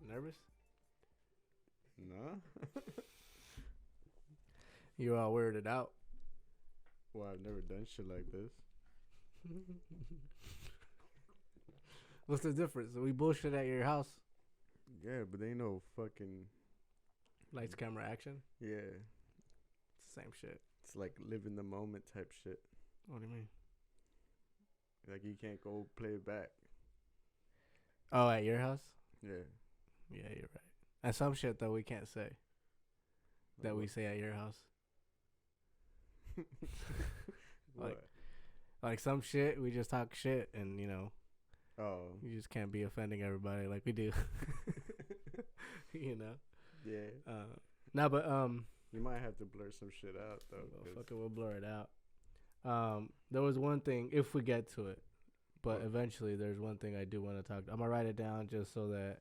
Nervous? No. You all weirded out. Well, I've never done shit like this. What's the difference? We bullshit at your house. Yeah, but they ain't no fucking. Lights, camera, action. Yeah. It's the same shit. It's like live in the moment type shit. What do you mean? Like you can't go play it back. Oh, at your house? Yeah. Yeah, you're right. And some shit though we can't say that we say at your house. What? Like some shit we just talk shit, and Oh. you just can't be offending everybody like we do. You know. Yeah. No, but You might have to blur some shit out though. well, fuck it, we'll blur it out. There was one thing if we get to it, but What? eventually there's one thing I do want to talk. I'm gonna write it down just so that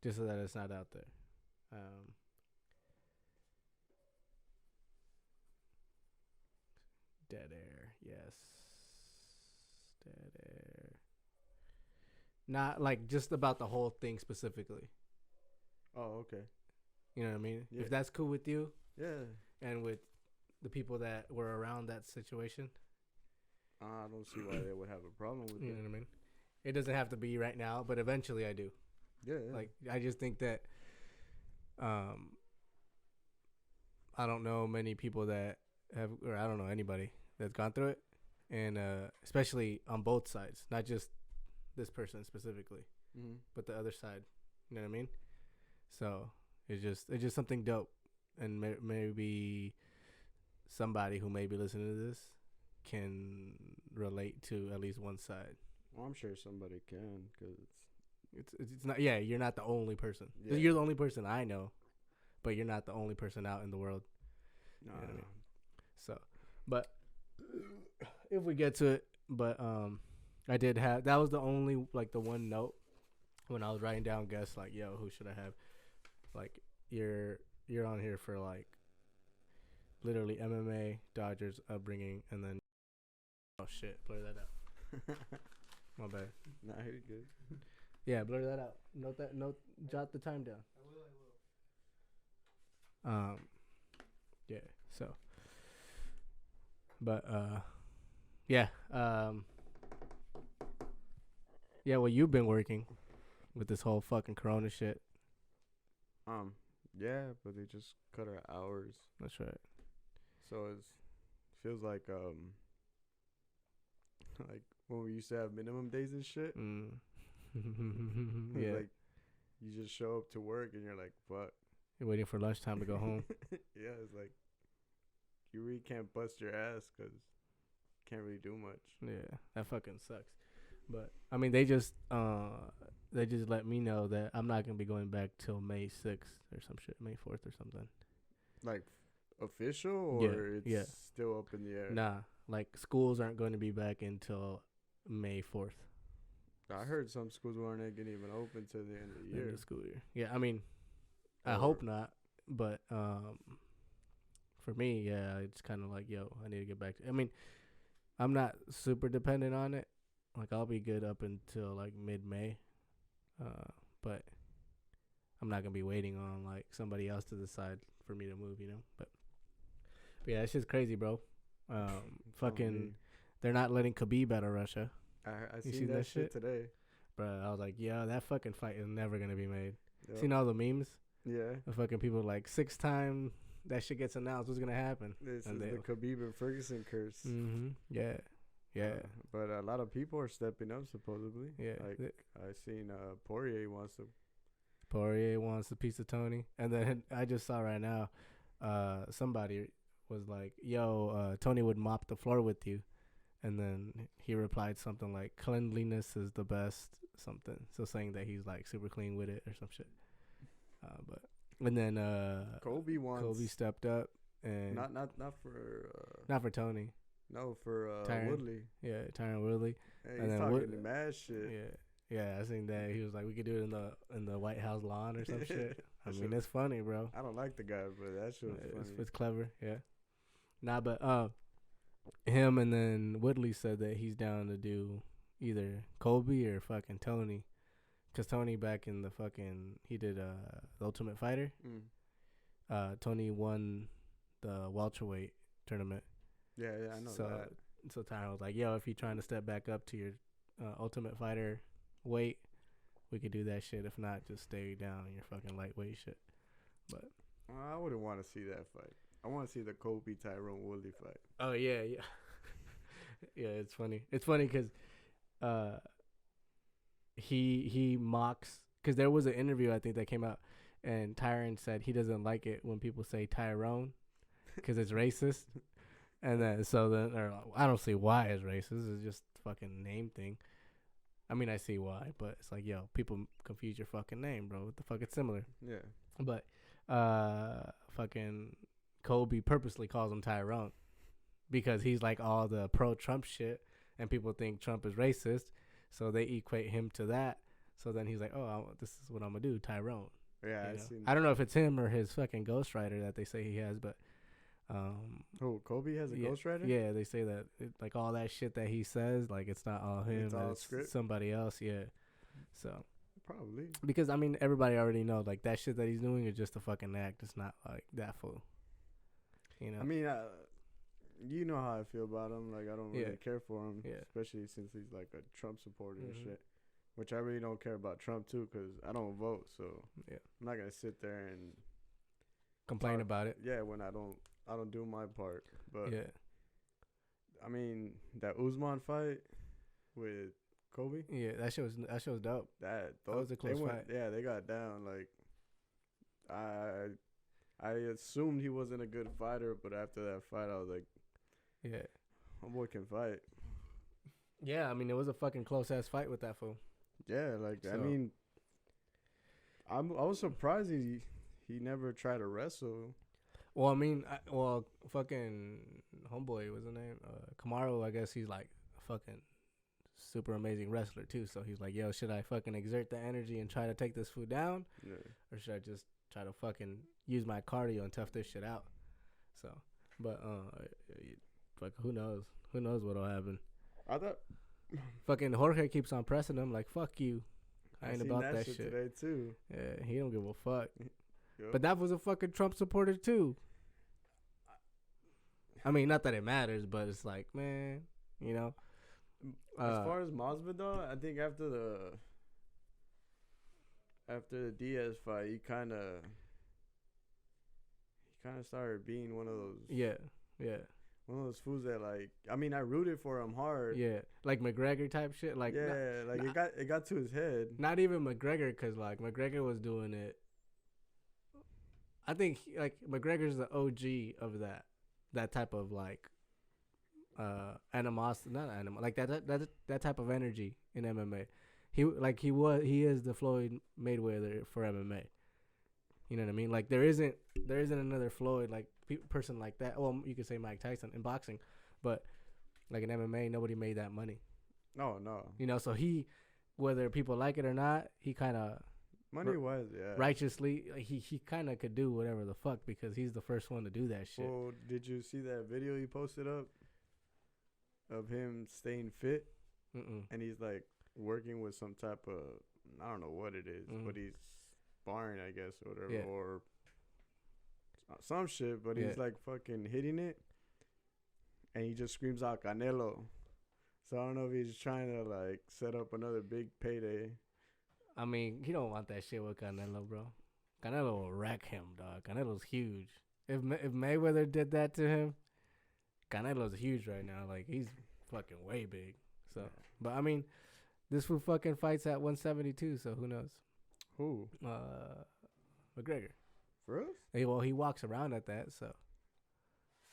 it's not out there. Dead air, yes. Dead air. Not like just about the whole thing specifically. Oh, okay. You know what I mean? Yeah. If that's cool with you Yeah. and with the people that were around that situation, I don't see why they would have a problem with you it. know what I mean? It doesn't have to be right now, but eventually I do. Yeah, yeah. Like I just think that I don't know many people that have, or I don't know anybody that's gone through it, and especially on both sides, not just this person specifically, but the other side. You know what I mean? So it's just something dope, and maybe somebody who may be listening to this can relate to at least one side. Well, I'm sure somebody can, because It's not. Yeah, you're not the only person. Yeah. You're the only person I know, but you're not the only person out in the world. nah. You know what I mean? So, but if we get to it, but I did have, that was the only, like, the one note when I was writing down guests, like, yo, who should I have? Like, you're on here for like literally MMA, Dodgers upbringing, and then oh shit, blur that out. My bad. Nah, you're good. Yeah, blur that out. Note, jot the time down. I will. Yeah. So, but yeah. Yeah. Well, you've been working with this whole fucking Corona shit. Yeah, but they just cut our hours, That's right. so it feels like like when we used to have minimum days and shit. Mm. It's Yeah. like you just show up to work and you're like, fuck. You're waiting for lunchtime to go home. Yeah, it's like you really can't bust your ass because can't really do much. Yeah, that fucking sucks. But I mean, they just let me know that I'm not gonna be going back till May 6th or some shit, May 4th or something. Like official, or Yeah, it's still up in the air? Nah, like schools aren't going to be back until May 4th. I heard some schools weren't gonna even open till the end of the End year. of the school year. Yeah, I mean, I Or- hope not, but for me, yeah, it's kind of like, yo, I need to get back to. I mean, I'm not super dependent on it. Like, I'll be good up until like mid-May, but I'm not gonna be waiting on like somebody else to decide for me to move, you know. But yeah, it's just crazy, bro. Fucking, they're not letting Khabib out of Russia, I You seen that that shit shit? today. bro. I was like, yo, that fucking fight is never gonna be made. Yep. Seen all the memes? Yeah. The fucking people like 6 time that shit gets announced. What's gonna happen? This And is the Khabib and Ferguson curse. Mm-hmm. Yeah. Yeah. But a lot of people are stepping up, supposedly. Yeah. Like, I seen Poirier wants to. Poirier wants a piece of Tony. And then I just saw right now, somebody was like, yo, Tony would mop the floor with you. And then he replied something like, cleanliness is the best something. So saying that he's like super clean with it or some shit. But and then Kobe wants. Kobe stepped up and Not for. not for Tony. No, for Tyron. Woodley. Yeah, Tyron Woodley. Hey, And he's then talking the mad shit. Yeah, I seen that. He was like, we could do it in the White House lawn or some shit. I That mean, shit- it's funny, bro. I don't like the guy, but that shit was It's, funny. it's clever, yeah. Nah, but him and then Woodley said that he's down to do either Kobe or fucking Tony Cause Tony back in the fucking he did the Ultimate Fighter. Tony won the welterweight tournament. Yeah, I know that. So Tyron was like, "Yo, if you're trying to step back up to your Ultimate Fighter weight, we could do that shit. If not, just stay down in your fucking lightweight shit." But I wouldn't want to see that fight. I want to see the Kobe Tyrone Woodley fight. oh yeah. Yeah, it's funny. It's funny because he mocks, because there was an interview I think that came out, and Tyron said he doesn't like it when people say Tyrone because it's racist. And then I don't see why it's racist. It's just a fucking name thing. I mean, I see why, but it's like, yo, people confuse your fucking name, bro. What the fuck? It's similar. Yeah. But fucking Kobe purposely calls him Tyrone because he's like all the pro-Trump shit, and people think Trump is racist, so they equate him to that. So then he's like, oh, this is what I'm gonna do, Tyrone. Yeah, I don't know if it's him or his fucking ghostwriter that they say he has, but Kobe has a ghostwriter? Yeah, they say that like all that shit that he says, like it's not all him, it's all it's script? somebody else. Yeah, so probably because I mean everybody already knows like that shit that he's doing is just a fucking act. It's not like that fool. You know. I mean, you know how I feel about him. Like I don't really care for him, especially since he's like a Trump supporter and shit. Which I really don't care about Trump too, because I don't vote. So I'm not gonna sit there and complain about it. Yeah, when I don't do my part. But I mean, that Usman fight with Kobe. Yeah, that shit was dope. That was a close fight. Yeah, they got down. Like I assumed he wasn't a good fighter, but after that fight, I was like, yeah, my boy can fight. Yeah, I mean, it was a fucking close ass fight with that fool. Yeah, like I mean, I was surprised he never tried to wrestle. Well, I mean, fucking homeboy, what's his name? Kamaru, I guess he's like a fucking super amazing wrestler too. So he's like, yo, should I fucking exert the energy and try to take this fool down? Yeah. Or should I just try to fucking use my cardio and tough this shit out? So, but, fuck, who knows? Who knows what'll happen? I thought fucking Jorge keeps on pressing him like, fuck you. I ain't about that shit today too. Yeah, he don't give a fuck. Yep. But that was a fucking Trump supporter too. I mean, not that it matters, but it's like, man, you know. As far as Masvidal, I think after the Diaz fight, he kind of started being one of those. Yeah. One of those fools that, like, I mean, I rooted for him hard. Yeah, like McGregor type shit. Like, it got to his head. Not even McGregor, because like McGregor was doing it. I think like McGregor's the OG of that type of like animosity, not animal, like that type of energy in MMA. He is the Floyd Mayweather for MMA. You know what I mean? Like there isn't another Floyd like person like that. Well, you could say Mike Tyson in boxing, but like in MMA, nobody made that money. No. You know, so he, whether people like it or not, he kind of money-wise, yeah, righteously, he kind of could do whatever the fuck because he's the first one to do that shit. Well, did you see that video he posted up of him staying fit? And he's like working with some type of, I don't know what it is, but he's sparring, I guess, or whatever, or some shit, but he's like fucking hitting it, and he just screams out Canelo. So I don't know if he's trying to like set up another big payday. I mean, he don't want that shit with Canelo, bro. Canelo will wreck him, dog. Canelo's huge. If Mayweather did that to him, Canelo's huge right now. Like, he's fucking way big. So, but I mean, this fool fucking fights at 172, so who knows? Who? McGregor. For real? Well, he walks around at that, so.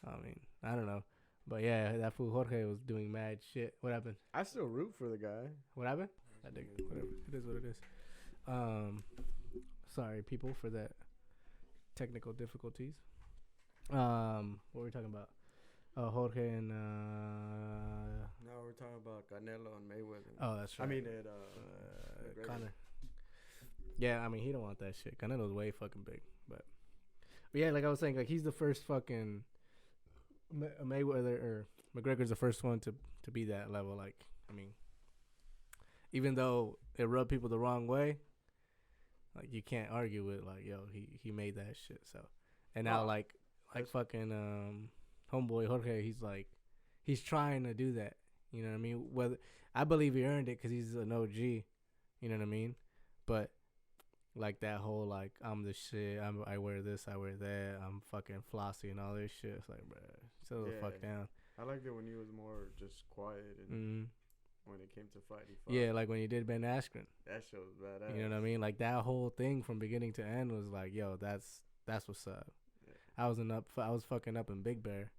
I mean, I don't know. But yeah, that fool Jorge was doing mad shit. What happened? I still root for the guy. What happened? I dig it. Whatever. It is what it is. Sorry, people, for that technical difficulties. What were we talking about? Jorge and No, we're talking about Canelo and Mayweather. Oh, that's right. I mean, Conor. Yeah, I mean, he don't want that shit. Canelo's way fucking big, but yeah, like I was saying, like he's the first fucking Mayweather or McGregor's the first one to be that level. Like, I mean, even though it rubbed people the wrong way, like you can't argue with like, yo, he made that shit. So, and now like fucking homeboy Jorge, he's trying to do that. You know what I mean? Whether I believe he earned it because he's an OG. You know what I mean? But like that whole like I'm the shit. I wear this. I wear that. I'm fucking flossy and all this shit. It's like, bro, settle the fuck down. I liked it when he was more just quiet and when it came to fight, he fought. Yeah, like when you did Ben Askren. That shit was badass. You know what I mean? Like that whole thing from beginning to end was like, yo, that's what's up. Yeah. I was fucking up in Big Bear,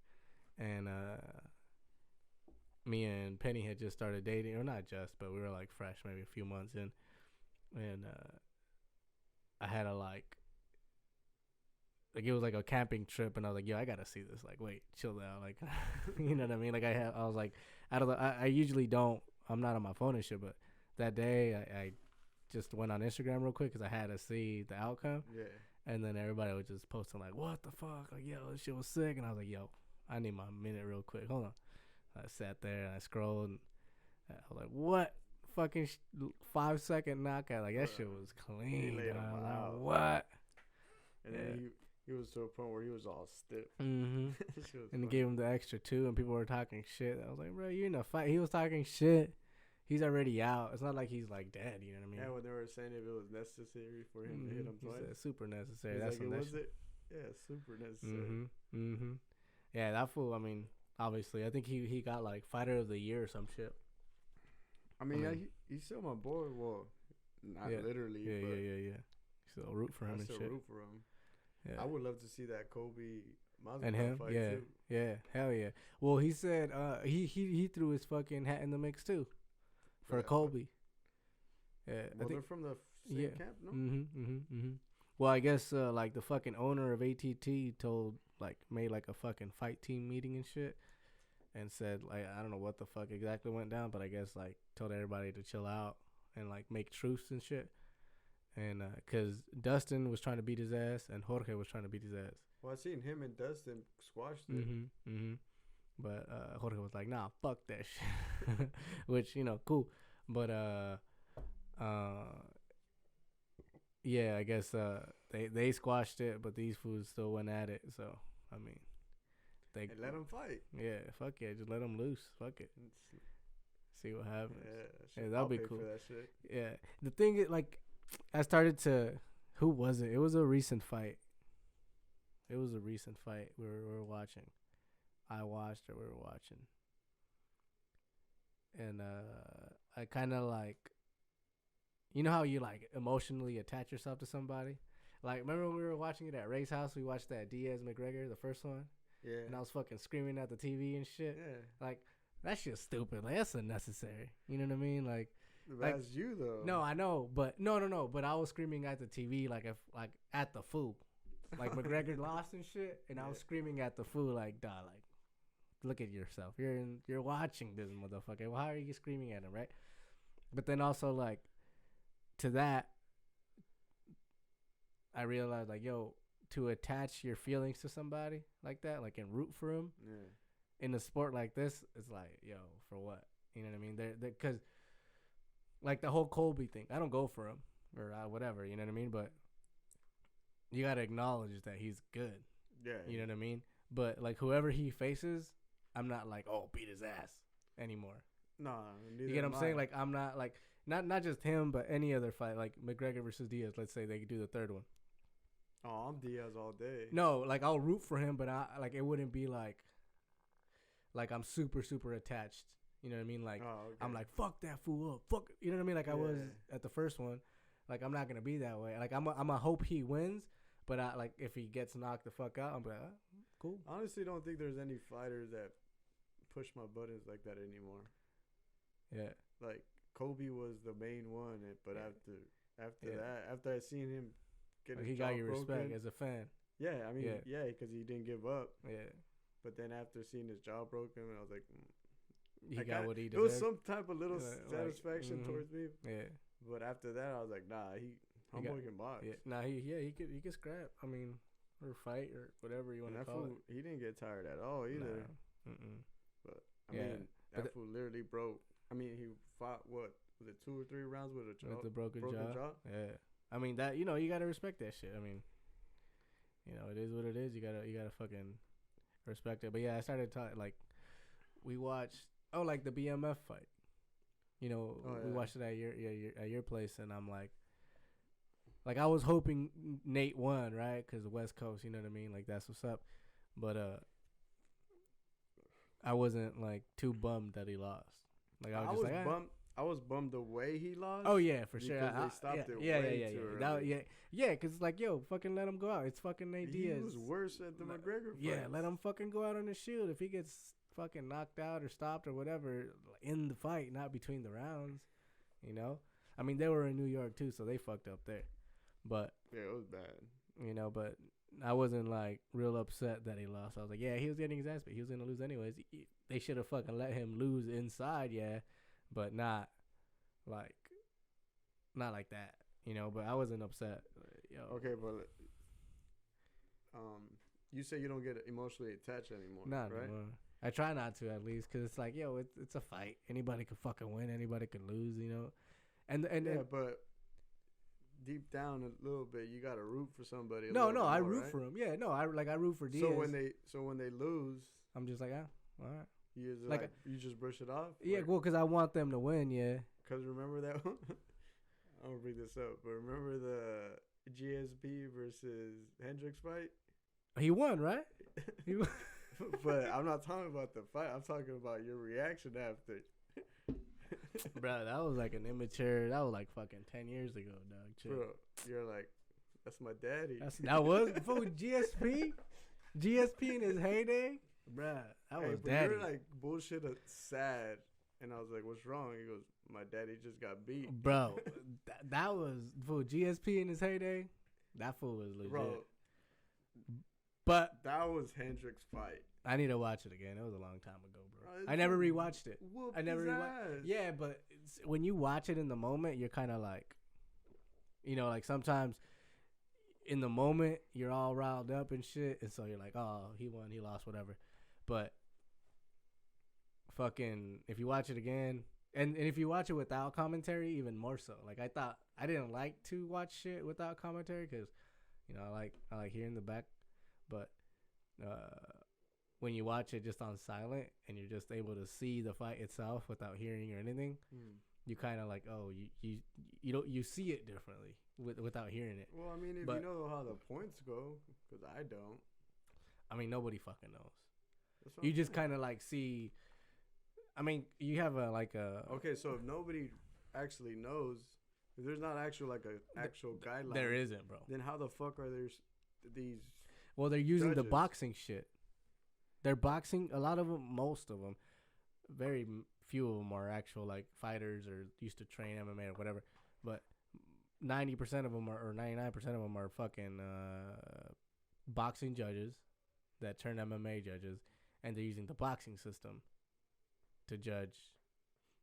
and me and Penny had just started dating, or not just, but we were like fresh, maybe a few months in, and I had a like it was like a camping trip, and I was like, yo, I gotta see this. Like, wait, chill out, like, you know what I mean? Like I was like, I usually don't. I'm not on my phone and shit, but that day I just went on Instagram real quick because I had to see the outcome. Yeah. And then everybody was just posting like, what the fuck? Like, yo, this shit was sick. And I was like, yo, I need my minute real quick. Hold on. I sat there and I scrolled. And I was like, what? Fucking 5-second knockout. Like, that shit was clean. He laid him out. What? And then he was to a point where he was all stiff. Mm-hmm. And he gave him the extra 2, and people were talking shit. I was like, bro, you're in a fight. He was talking shit. He's already out. It's not like he's like dead. You know what I mean? Yeah, when they were saying if it was necessary for him to hit him twice. Said super necessary. That's like, was it? Yeah, super necessary. Yeah, that fool. I mean, obviously, I think he got like fighter of the year or some shit. I mean, he's still my boy. Well, not literally. Yeah, but yeah. Still root for him and shit. Still root for him. Yeah. I would love to see that Kobe and him fight too. Yeah, hell yeah. Well, he said he threw his fucking hat in the mix too for Kobe. Yeah, well, they're from the same camp, no? Well, I guess like the fucking owner of ATT made like a fucking fight team meeting and shit, and said like I don't know what the fuck exactly went down, but I guess like told everybody to chill out and like make truce and shit. And because Dustin was trying to beat his ass and Jorge was trying to beat his ass. Well, I seen him and Dustin squashed it. But Jorge was like, nah, fuck that shit. Which, you know, cool. But yeah, I guess they squashed it, but these fools still went at it. So, I mean, they let them fight. Yeah, fuck yeah. Just let them loose. Fuck it. See what happens. Yeah, that'll be cool. For that shit. Yeah. The thing is, like, I started to. Who was it? It was a recent fight. We were watching. I watched or we were watching. And I kind of like. You know how you like emotionally attach yourself to somebody? Like, remember when we were watching it at Ray's house? We watched that Diaz McGregor, the first one. Yeah. And I was fucking screaming at the TV and shit. Yeah. Like, that shit's stupid. Like, that's unnecessary. You know what I mean? Like. That's you though. No, I know, but no. But I was screaming at the TV like at the fool, like McGregor lost and shit, and I was screaming at the fool like, "Duh, like, look at yourself. You're watching this motherfucker. Well, how are you screaming at him, right?" But then also like, to that, I realized like, yo, to attach your feelings to somebody like that, like and root for him, in a sport like this, it's like, yo, for what? You know what I mean? They're because. Like the whole Colby thing, I don't go for him or whatever, you know what I mean? But you gotta acknowledge that he's good. Yeah. You know what I mean? But like whoever he faces, I'm not like, oh, beat his ass anymore. No, you get what I'm saying? Like I'm not like not just him, but any other fight, like McGregor versus Diaz. Let's say they could do the third one. Oh, I'm Diaz all day. No, like I'll root for him, but I like it wouldn't be like I'm super attached. You know what I mean? Like, I'm like, fuck that fool up. Fuck. You know what I mean? Like, I was at the first one. Like, I'm not going to be that way. Like, I'm a hope he wins. But, like, if he gets knocked the fuck out, I'm like, cool. I honestly don't think there's any fighters that push my buttons like that anymore. Yeah. Like, Kobe was the main one. But after I seen him get his jaw broken. He got your respect as a fan. Yeah, I mean, because he didn't give up. Yeah. But then after seeing his jaw broken, I was like... He got what he deserved. There was some type of little satisfaction towards me. Yeah. But after that, I was like, nah, homeboy can box. Yeah. Nah, he could scrap. I mean, or fight or whatever you want to call it. He didn't get tired at all either. Nah. But I mean, that fool literally broke. I mean, he fought was it 2 or 3 rounds with a jaw, with the broken jaw. Yeah, I mean that you gotta respect that shit. I mean, it is what it is. You gotta fucking respect it. But yeah, I started talking like we watched like the BMF fight. We watched it at your place, and I'm like I was hoping Nate won, right? Because the West Coast, you know what I mean? Like that's what's up. But I wasn't like too bummed that he lost. Like I was bummed. I was bummed the way he lost. Oh yeah, for sure. Because they stopped it way too early. Because it's like, yo, fucking let him go out. It's fucking Nate Diaz. He was worse at the McGregor fight. Yeah, let him fucking go out on the shield. If he gets fucking knocked out or stopped or whatever in the fight, not between the rounds. I mean, they were in New York too, so they fucked up there. But yeah, it was bad. But I wasn't like real upset that he lost. I was like, yeah, he was getting his ass beat. He was gonna lose anyways. They should have fucking let him lose inside, yeah, but not like that, But I wasn't upset. Okay, but you say you don't get emotionally attached anymore, right? Anymore. I try not to, at least, because it's like, yo, it's a fight. Anybody could fucking win. Anybody could lose, And but deep down a little bit, you gotta root for somebody. I root for him. Yeah, no, I root for Diaz. So when they lose, I'm just like, all right. You just brush it off. Yeah, well, because I want them to win. Yeah. Because remember that one? I'm gonna bring this up, but remember the GSP versus Hendricks fight? He won, right? He won. But I'm not talking about the fight. I'm talking about your reaction after. Bro, that was like an immature. That was like fucking 10 years ago, dog. Chill. Bro, you're like, that's my daddy. That was before GSP. GSP in his heyday, bro. That was daddy. You're like bullshit, sad, and I was like, what's wrong? He goes, my daddy just got beat. Bro, that was for GSP in his heyday. That fool was legit. Bro, but that was Hendricks' fight. I need to watch it again. It was a long time ago, bro. I never rewatched it. I never rewatched. Yeah, but when you watch it in the moment, you're kind of like, like sometimes in the moment you're all riled up and shit, and so you're like, oh, he won, he lost, whatever. But fucking, if you watch it again, and if you watch it without commentary, even more so. Like I didn't like to watch shit without commentary because, I like hearing the back, but when you watch it just on silent and you're just able to see the fight itself without hearing or anything, you kind of like, oh, you see it differently without hearing it. Well, I mean, if you know how the points go, because I don't. I mean, nobody fucking knows. You just kind of like see. I mean, you have Okay, so if nobody actually knows, if there's not actual actual guideline, there isn't, bro. Then how the fuck are there these? Well, they're using judges? The boxing shit. They're boxing. A lot of them, most of them, very few of them are actual like fighters or used to train MMA or whatever. But 90% of them or 99% of them are fucking boxing judges that turn MMA judges, and they're using the boxing system to judge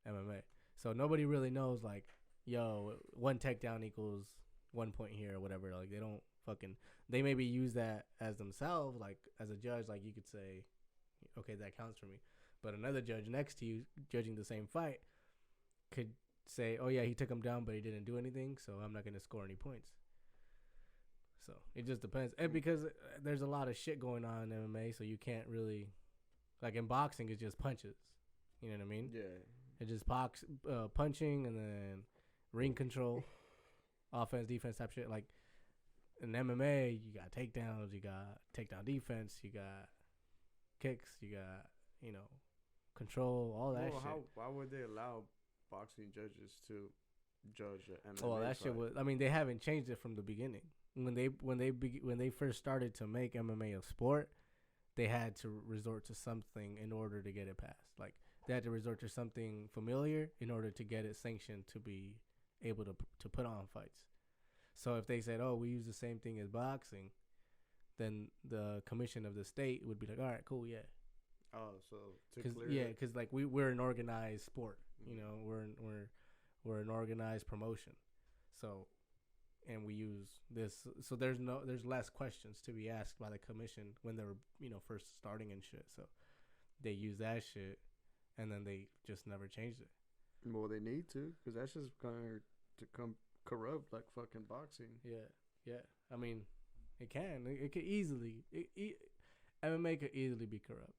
MMA. So nobody really knows like, yo, one takedown equals 1 point here or whatever. Like they don't fucking. They maybe use that as themselves, like as a judge. Like you could say, okay, that counts for me. But another judge next to you judging the same fight could say, oh yeah, he took him down, but he didn't do anything, so I'm not going to score any points. So it just depends. And because there's a lot of shit going on in MMA, so you can't really, like in boxing, it's just punches. You know what I mean? Yeah. It's just punching and then ring control, offense, defense type shit. Like in MMA, you got takedowns, you got takedown defense, you got kicks, you got, control, all that shit. Why would they allow boxing judges to judge an MMA that fight? shit was. I mean, they haven't changed it from the beginning. When they first started to make MMA a sport, they had to resort to something in order to get it passed. Like they had to resort to something familiar in order to get it sanctioned to be able to put on fights. So if they said, "Oh, we use the same thing as boxing," then the commission of the state would be like, "All right, cool, yeah." Oh, so because like we're an organized sport, we're an organized promotion, so, and we use this, so there's less questions to be asked by the commission when they were first starting and shit. So they use that shit, and then they just never changed it. Well, they need to, because that's just going to come corrupt like fucking boxing. Yeah. I mean, it can. It could easily. MMA could easily be corrupt.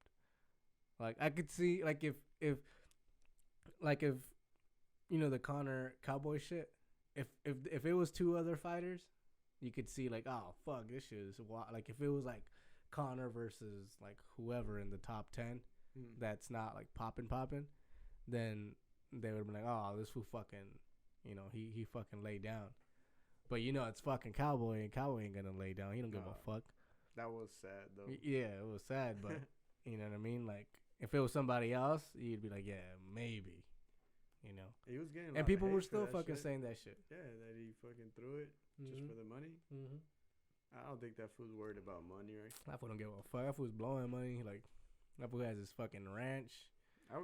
Like I could see, like if the Conor Cowboy shit. If it was two other fighters, you could see like, oh fuck, this shit is wild. Like if it was like Conor versus like whoever in the top 10, that's not like popping, then they would have been like, oh, this fool fucking, he fucking laid down. But it's fucking Cowboy, and Cowboy ain't gonna lay down. He don't give a fuck. That was sad though. Yeah, it was sad, but you know what I mean. Like if it was somebody else, you'd be like, yeah, maybe. He was getting, and people were still fucking saying that shit. Yeah, that he fucking threw it just for the money. I don't think that fool's worried about money, right? That fool don't give a fuck. That fool's blowing money. Like that fool has his fucking ranch. I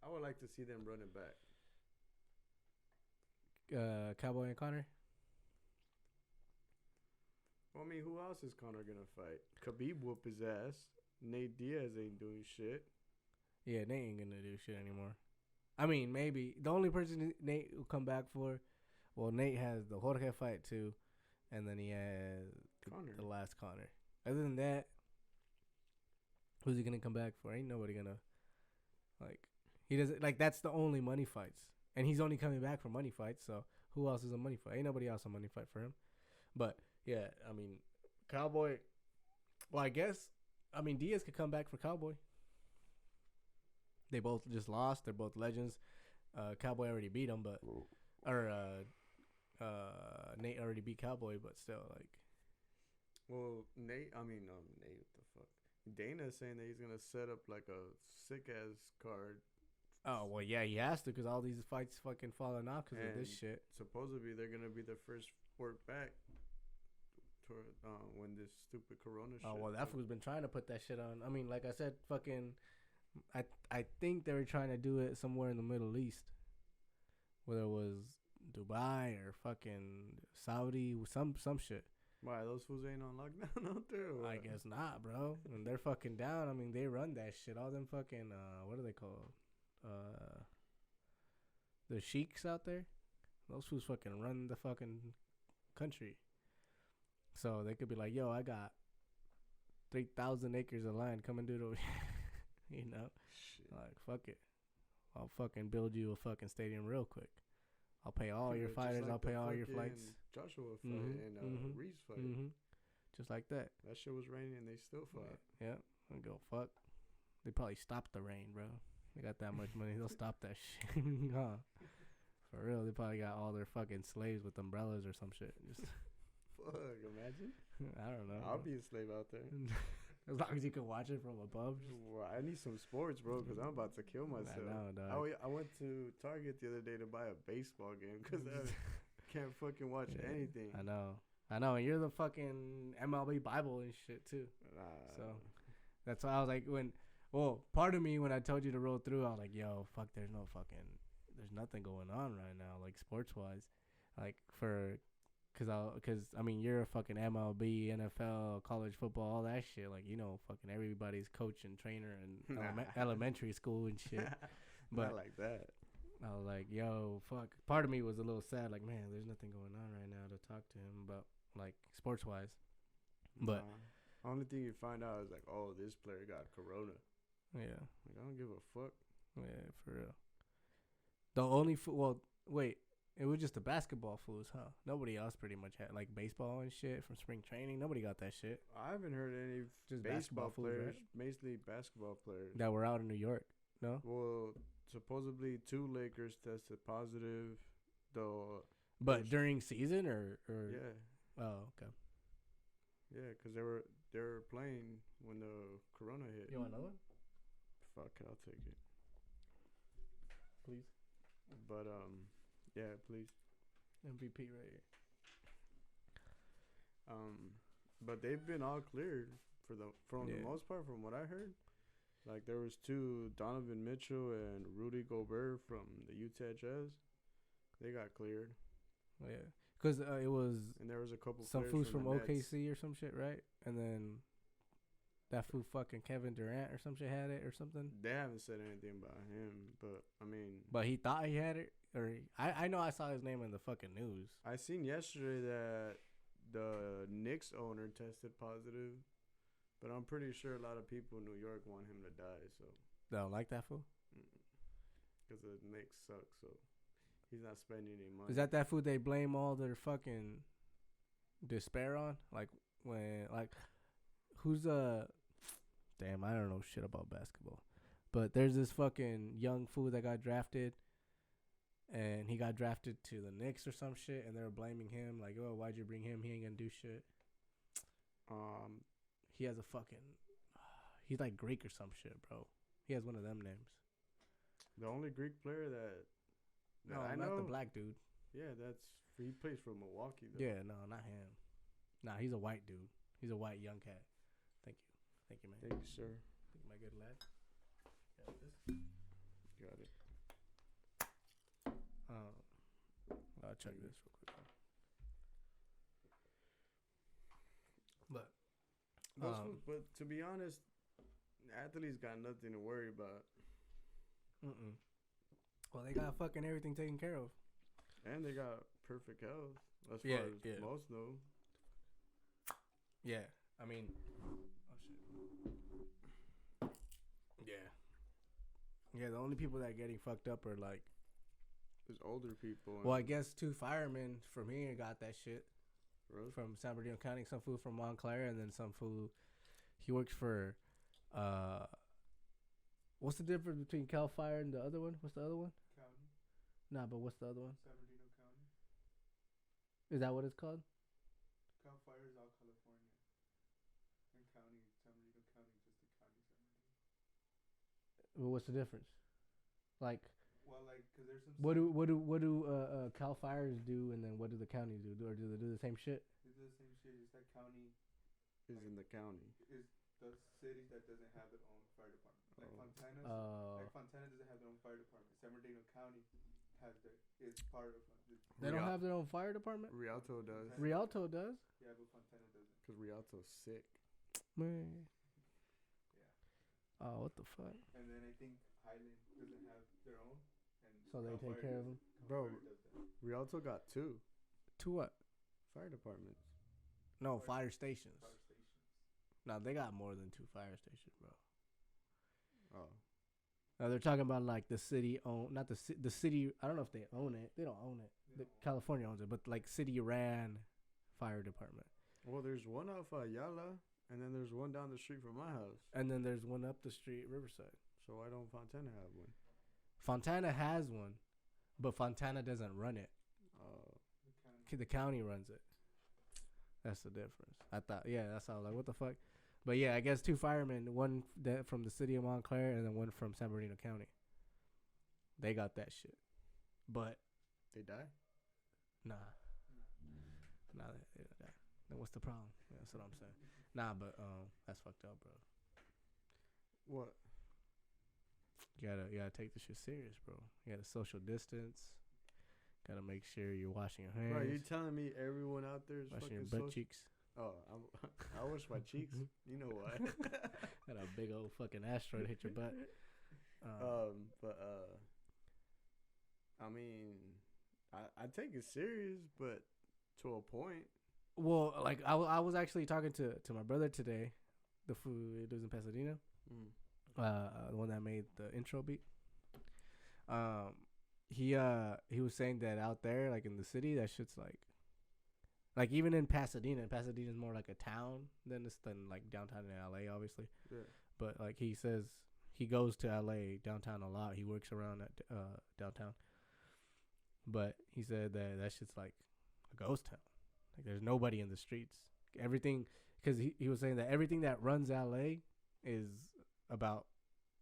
would like to see them running back. Cowboy and Conor. Well, I mean, who else is Conor gonna fight? Khabib whoop his ass. Nate Diaz ain't doing shit. Yeah, Nate ain't gonna do shit anymore. I mean, maybe the only person Nate will come back for. Well, Nate has the Jorge fight too, and then he has the last Conor. Other than that, who's he gonna come back for? Ain't nobody gonna he doesn't that's the only money fights, and he's only coming back for money fights. So who else is a money fight? Ain't nobody else a money fight for him. But yeah, I mean, Cowboy. Well, I guess Diaz could come back for Cowboy. They both just lost. They're both legends. Cowboy already beat him, but Nate already beat Cowboy, but still Well, Nate. Nate. What the fuck? Dana's saying that he's gonna set up like a sick ass card. Oh well, yeah, he has to because all these fights fucking falling off because of this shit. Supposedly they're gonna be the first sport back when this stupid Corona shit. Oh well, that fool's been trying to put that shit on. I mean, like I said, fucking. I think they were trying to do it somewhere in the Middle East, whether it was Dubai or fucking Saudi, some shit. Why, those fools ain't on lockdown out there? I guess not, bro. And they're fucking down. I mean, they run that shit. All them fucking what are they called? The sheiks out there. Those fools fucking run the fucking country. So they could be like, yo, I got 3,000 acres of land. Come and do the. Shit. Like fuck it, I'll fucking build you a fucking stadium real quick. I'll pay all your fighters. I'll pay all your flights. Joshua fight and Reese fight. Just like that. That shit was raining and they still fought. Yeah, I go fuck. They probably stopped the rain, bro. They got that much money. They'll stop that shit. Huh? For real, they probably got all their fucking slaves with umbrellas or some shit. Just fuck, imagine. I don't know. I'll be a slave out there. As long as you can watch it from above. Well, I need some sports, bro, because I'm about to kill myself. I know, dog. I went to Target the other day to buy a baseball game because I can't fucking watch anything. I know. And you're the fucking MLB Bible and shit, too. So that's why I was like, part of me, when I told you to roll through, I was like, yo, fuck, there's nothing going on right now, like, sports-wise. Like, Because you're a fucking MLB, NFL, college football, all that shit. Like, fucking everybody's coach and trainer and elementary school and shit. But not like that. I was like, yo, fuck. Part of me was a little sad. Like, man, there's nothing going on right now to talk to him about, like, sports-wise. But only thing you find out is like, oh, this player got corona. Yeah. Like, I don't give a fuck. Yeah, for real. The only wait. It was just the basketball fools, huh? Nobody else pretty much had, like, baseball and shit from spring training. Nobody got that shit. I haven't heard any just baseball players, mostly basketball players. That were out in New York, no? Well, supposedly 2 Lakers tested positive, though. But during season or? Yeah. Oh, okay. Yeah, because they were playing when the corona hit. You want another one? Fuck it, I'll take it. Please. But, yeah, please. MVP right here. But they've been all cleared for the most part, from what I heard. Like, there was 2, Donovan Mitchell and Rudy Gobert from the Utah Jazz. They got cleared. Yeah, because it was. And there was a couple some fools from OKC or some shit, right? And then that fool fucking Kevin Durant or some shit had it or something. They haven't said anything about him, but I mean. But he thought he had it, or I know I saw his name in the fucking news. I seen yesterday that the Knicks owner tested positive, but I'm pretty sure a lot of people in New York want him to die. So They don't like that fool. Because the Knicks suck, so he's not spending any money. Is that fool they blame all their fucking despair on? Like when who's damn, I don't know shit about basketball. But there's this fucking young fool that got drafted, and he got drafted to the Knicks or some shit, and they were blaming him, like, oh, why'd you bring him? He ain't gonna do shit. He has a fucking, he's like Greek or some shit, bro. He has one of them names. The only Greek player that no, I not know, the black dude. Yeah, he plays for Milwaukee, though. Yeah, no, not him. Nah, he's a white dude. He's a white young cat. Thank you, man. Thank you, sir. Thank you, my good lad. Got it. I'll check this real quick. But to be honest, athletes got nothing to worry about. Well, they got fucking everything taken care of, and they got perfect health as far as most know. Yeah, I mean, oh shit. Yeah. The only people that are getting fucked up are like, there's older people. Well, I guess 2 firemen from here got that shit. Really? From San Bernardino County, some fool from Montclair, and then some fool. He works for, what's the difference between Cal Fire and the other one? What's the other one? County. Nah, but what's the other one? San Bernardino County. Is that what it's called? Cal Fire is all California. And county, San Bernardino County, just the county, San Bernardino. Well, what's the difference? Like. Well, like, cause there's some. What do Cal Fires do, and then what do the counties do? Or do they do the same shit? They do the same shit. It's that county. Is in the county. Is the city that doesn't have their own fire department. Like Fontana. Like Fontana doesn't have their own fire department. San Bernardino County is part of. They don't have their own fire department. Rialto does. Rialto does. Yeah, but Fontana doesn't. Cause Rialto's sick. Man. Yeah. Oh, what the fuck? And then I think Highland doesn't have their own. So they take care of them? Bro, Rialto got 2. 2 what? Fire departments. No, fire stations. Fire stations. No, they got more than 2 fire stations, bro. Oh. No, they're talking about like the city not the city. I don't know if they own it. They don't own it. California owns it, but like city ran fire department. Well, there's one off Ayala, and then there's one down the street from my house. And then there's one up the street, Riverside. So why don't Fontana have one? Fontana has one, but Fontana doesn't run it. The county runs it. That's the difference. I thought, that's how I was like, what the fuck? But yeah, I guess 2 firemen, one from the city of Montclair and then one from San Bernardino County. They got that shit. But they die? Nah, they don't die. Then what's the problem? Yeah, that's what I'm saying. Nah, but that's fucked up, bro. What? You gotta take this shit serious, bro. You gotta social distance. Gotta make sure you're washing your hands. Bro, you telling me everyone out there is washing fucking your butt cheeks? Oh, I wash my cheeks. You know why? Got a big old fucking asteroid hit your butt. I mean, I take it serious, but to a point. Well, like I was actually talking to my brother today, the fool who lives in Pasadena. The one that made the intro beat. He was saying that out there, like in the city, that shit's like even in Pasadena's more like a town than like downtown in LA, obviously. Yeah. But like he says, he goes to LA downtown a lot. He works around at downtown. But he said that shit's like a ghost town. Like there's nobody in the streets. Everything, because he was saying that everything that runs LA is about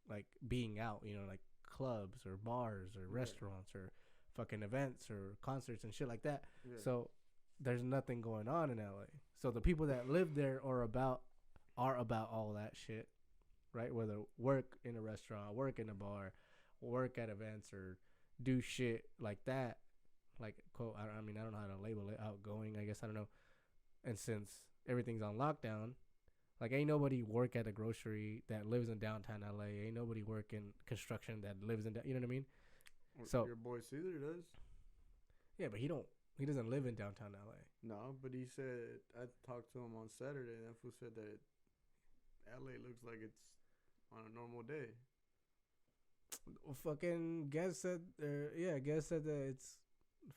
like being out, like clubs or bars or restaurants or fucking events or concerts and shit like that. Yeah. So there's nothing going on in LA. So the people that live there are about all that shit, right? Whether work in a restaurant, work in a bar, work at events, or do shit like that. Like, quote, I don't know how to label it, outgoing, I guess, I don't know. And since everything's on lockdown, Like, ain't nobody work at a grocery that lives in downtown LA. Ain't nobody work in construction that lives in, you know what I mean? So your boy Caesar does. Yeah, but he doesn't live in downtown LA. No, but he said, I talked to him on Saturday, and that fool said that LA looks like it's on a normal day. Well, fucking Guess said that it's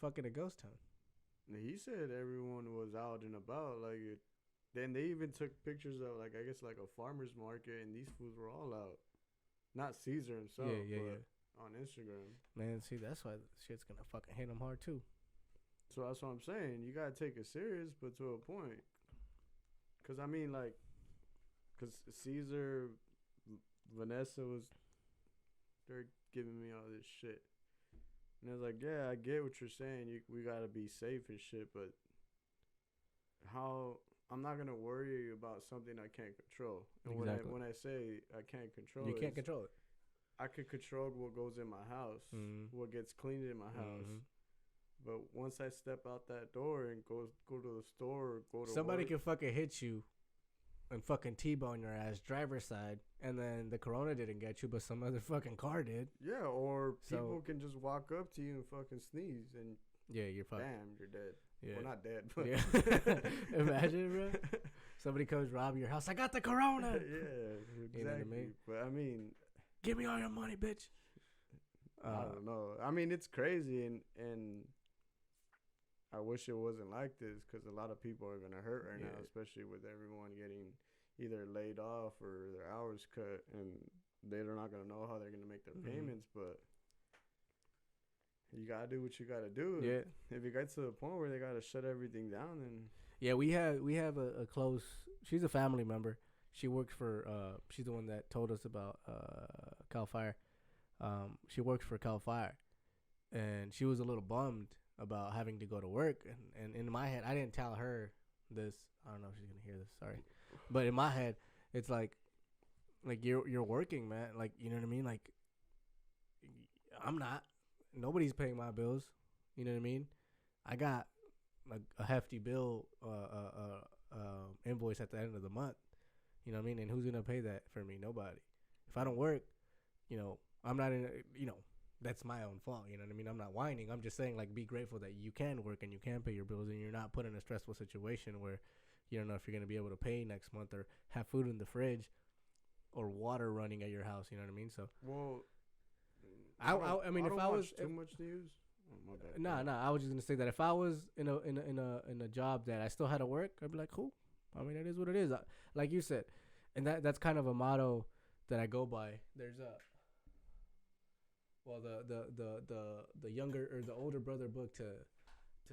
fucking a ghost town. He said everyone was out and about, like it. Then they even took pictures of, like, I guess, like a farmer's market, and these fools were all out. Not Caesar himself, but on Instagram. Man, see, that's why shit's gonna fucking hit him hard too. So that's what I'm saying. You gotta take it serious, but to a point. Cause I mean, like, cause Caesar, Vanessa they're giving me all this shit, and I was like, yeah, I get what you're saying. We gotta be safe and shit, but how? I'm not gonna worry about something I can't control. And exactly. when I say I can't control, you can't control it. I could control what goes in my house, what gets cleaned in my house. But once I step out that door and go to the store or go to somebody work, can fucking hit you and fucking T-bone your ass driver's side, and then the corona didn't get you, but some other fucking car did. Yeah, or people can just walk up to you and fucking sneeze, and you're fucked. Bam, you're dead. Yeah. Well, not dead, but Imagine, bro. Somebody comes rob your house. I got the corona. Yeah, exactly. You know what I mean? But I mean, give me all your money, bitch. I don't know. I mean, it's crazy, and I wish it wasn't like this, because a lot of people are gonna hurt right now, especially with everyone getting either laid off or their hours cut, and they're not gonna know how they're gonna make their payments. But you gotta do what you gotta do. Yeah. If it gets to the point where they gotta shut everything down, then yeah, we have a close. She's a family member. She works for. She's the one that told us about Cal Fire. She works for Cal Fire, and she was a little bummed about having to go to work. And in my head, I didn't tell her this. I don't know if she's gonna hear this. Sorry, but in my head, it's like you're working, man. Like, you know what I mean? Like, I'm not. Nobody's paying my bills. You know what I mean? I got like a hefty bill, invoice at the end of the month. You know what I mean? And who's gonna pay that for me? Nobody. If I don't work, I'm not in. That's my own fault. You know what I mean? I'm not whining. I'm just saying, like, be grateful that you can work and you can pay your bills, and you're not put in a stressful situation where you don't know if you're gonna be able to pay next month or have food in the fridge or water running at your house. You know what I mean? So, well, I mean, if I was too much news. Oh, my bad. Nah. I was just gonna say that if I was in a job that I still had to work, I'd be like, cool. I mean, it is what it is. Like you said, and that's kind of a motto that I go by. There's the younger or the older brother book to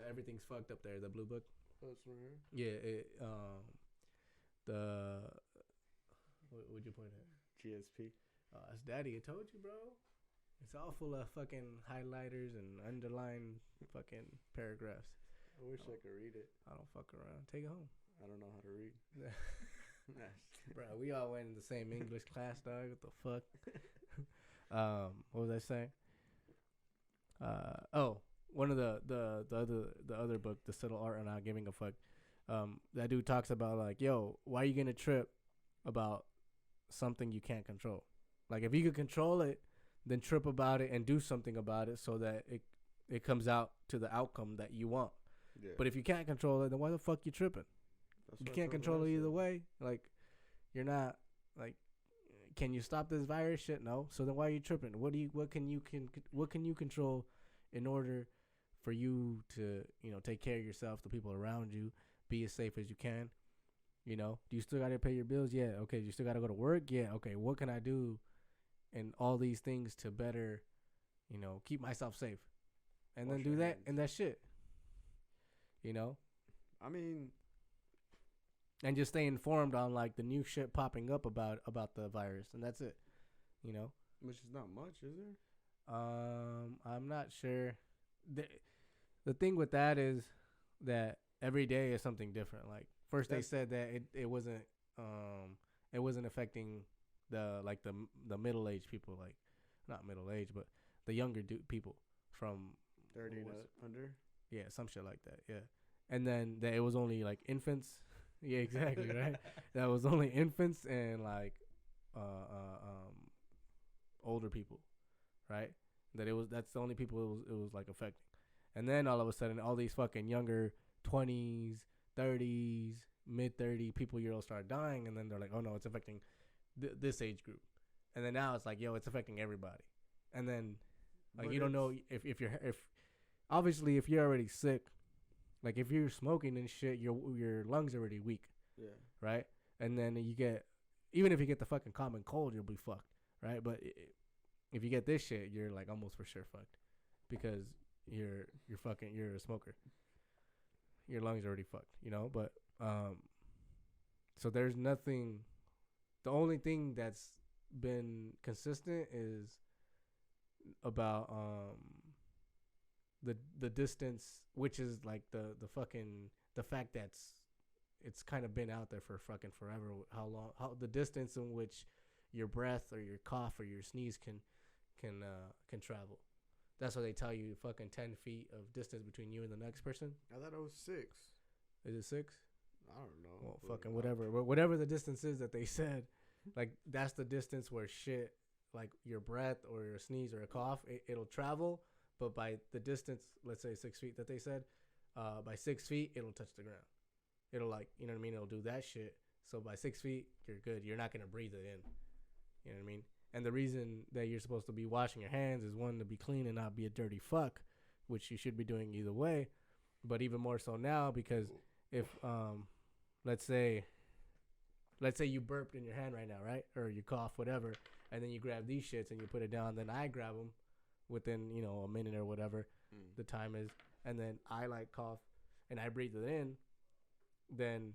Everything's Fucked Up There, the blue book. That's right here. Yeah. What'd you point at? GSP. It's daddy. I told you, bro. It's all full of fucking highlighters and underlined fucking paragraphs. I wish I could read it. I don't fuck around. Take it home. I don't know how to read. Bro, we all went in the same English class, dog. What the fuck? What was I saying? One of the other book, The Subtle Art of Not Giving a Fuck. That dude talks about, like, yo, why are you gonna trip about something you can't control? Like, if you could control it, then trip about it and do something about it so that it comes out to the outcome that you want. Yeah. But if you can't control it, then why the fuck you tripping? You can't control it either way. Like, you're not, like, can you stop this virus shit? No. So then why are you tripping? What can you control in order for you to, take care of yourself, the people around you, be as safe as you can? Do you still got to pay your bills? Yeah. Okay. You still got to go to work? Yeah. Okay. What can I do and all these things to better, keep myself safe? And then do that and that shit. I mean, and just stay informed on, like, the new shit popping up about the virus, and that's it. Which is not much, is there? I'm not sure. The thing with that is that every day is something different. Like, first they said that it wasn't affecting the middle-aged people, like, not middle-aged, but the younger people from 30 and under. Yeah, some shit like that. Yeah, and then that it was only like infants Yeah, exactly, right? That was only infants and like older people, right? That's the only people it was like affecting. And then all of a sudden all these fucking younger 20s, 30s, mid 30 people year olds start dying, and then they're like, "Oh no, it's affecting this age group." And then now it's like, "Yo, it's affecting everybody." And then like, you don't know if obviously if you're already sick, like if you're smoking and shit, your lungs are already weak. Yeah. Right? And then even if you get the fucking common cold, you'll be fucked, right? But if you get this shit, you're like almost for sure fucked because you're a smoker. Your lungs are already fucked, you know? But so there's nothing. The only thing that's been consistent is about the distance, which is like the fact that's it's kind of been out there for fucking forever. How the distance in which your breath or your cough or your sneeze can travel. That's why they tell you fucking 10 feet of distance between you and the next person. I thought it was 6. Is it 6? I don't know. Well, fucking whatever the distance is that they said, like that's the distance where shit, like your breath or your sneeze or a cough, it'll travel. But by the distance, let's say 6 feet that they said, by 6 feet it'll touch the ground. It'll like, you know what I mean? It'll do that shit. So by 6 feet, you're good. You're not gonna breathe it in. You know what I mean? And the reason that you're supposed to be washing your hands is one, to be clean and not be a dirty fuck, which you should be doing either way. But even more so now, because if let's say you burped in your hand right now, right? Or you cough, whatever, and then you grab these shits and you put it down, then I grab them within, a minute or whatever the time is, and then I like cough and I breathe it in, then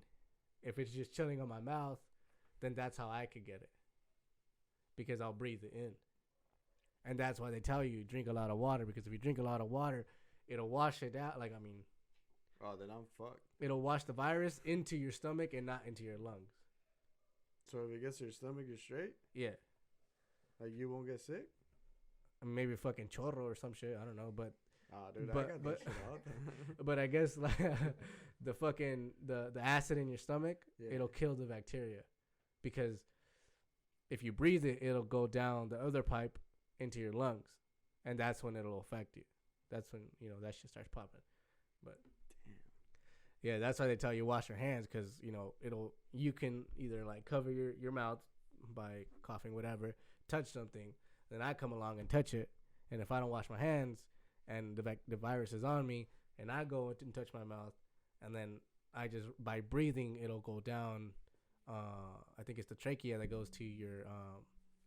if it's just chilling on my mouth, then that's how I could get it. Because I'll breathe it in. And that's why they tell you drink a lot of water, because if you drink a lot of water, it'll wash it out. Oh, then I'm fucked. It'll wash the virus into your stomach and not into your lungs. So if it gets to your stomach, you're straight? Yeah. Like you won't get sick? Maybe fucking chorro or some shit. I don't know, but. Dude, I got that shit out. But I guess like the acid in your stomach, it'll kill the bacteria, because if you breathe it, it'll go down the other pipe into your lungs, and that's when it'll affect you. That's when that shit starts popping. But yeah, that's why they tell you wash your hands, because you can either like cover your mouth by coughing, whatever, touch something, then I come along and touch it, and if I don't wash my hands and the virus is on me and I go and touch my mouth, and then I just by breathing it'll go down. I think it's the trachea that goes to your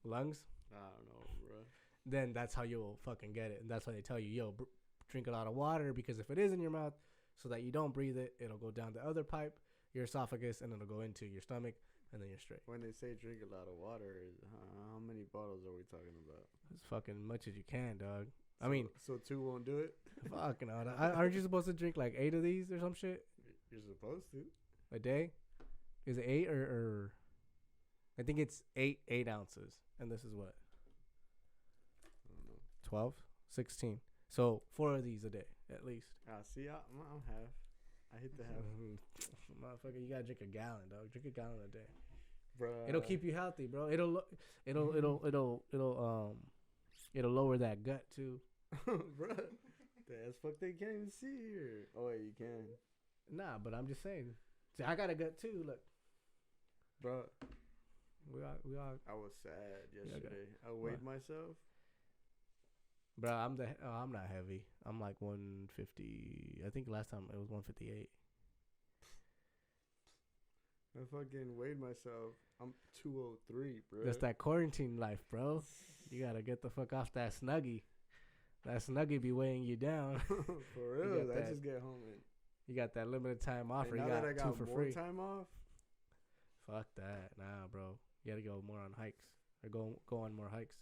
lungs. I don't know, bro. Then that's how you'll fucking get it, and that's why they tell you, drink a lot of water, because if it is in your mouth, so that you don't breathe it, it'll go down the other pipe, your esophagus, and it'll go into your stomach, and then you're straight. When they say drink a lot of water, how many bottles are we talking about? As fucking much as you can, dog. So 2 won't do it? Fucking hell. Aren't you supposed to drink like 8 of these or some shit? You're supposed to. A day? Is it 8 or I think it's 8 ounces, and this is what? I don't know. 12, 16. So 4 of these a day at least. See, I'm half. I hit the half. Motherfucker, you gotta drink a gallon, dog. Drink a gallon a day, bro. It'll keep you healthy, bro. It'll lower that gut too, bro. That's fuck. They can't even see here. Oh wait, you can. Nah, but I'm just saying. See, I got a gut too. Look, bro. We all. I was sad yesterday. I weighed myself. Bro, I'm not heavy. I'm like 150. I think last time it was 158. I fucking weighed myself. I'm 203, bro. That's that quarantine life, bro. You gotta get the fuck off that Snuggie. That Snuggie be weighing you down. For real, I just get home and you got that limited time offer. You got that I got 2 for more free. Time off. Fuck that, nah, bro. You gotta go more on hikes or go on more hikes.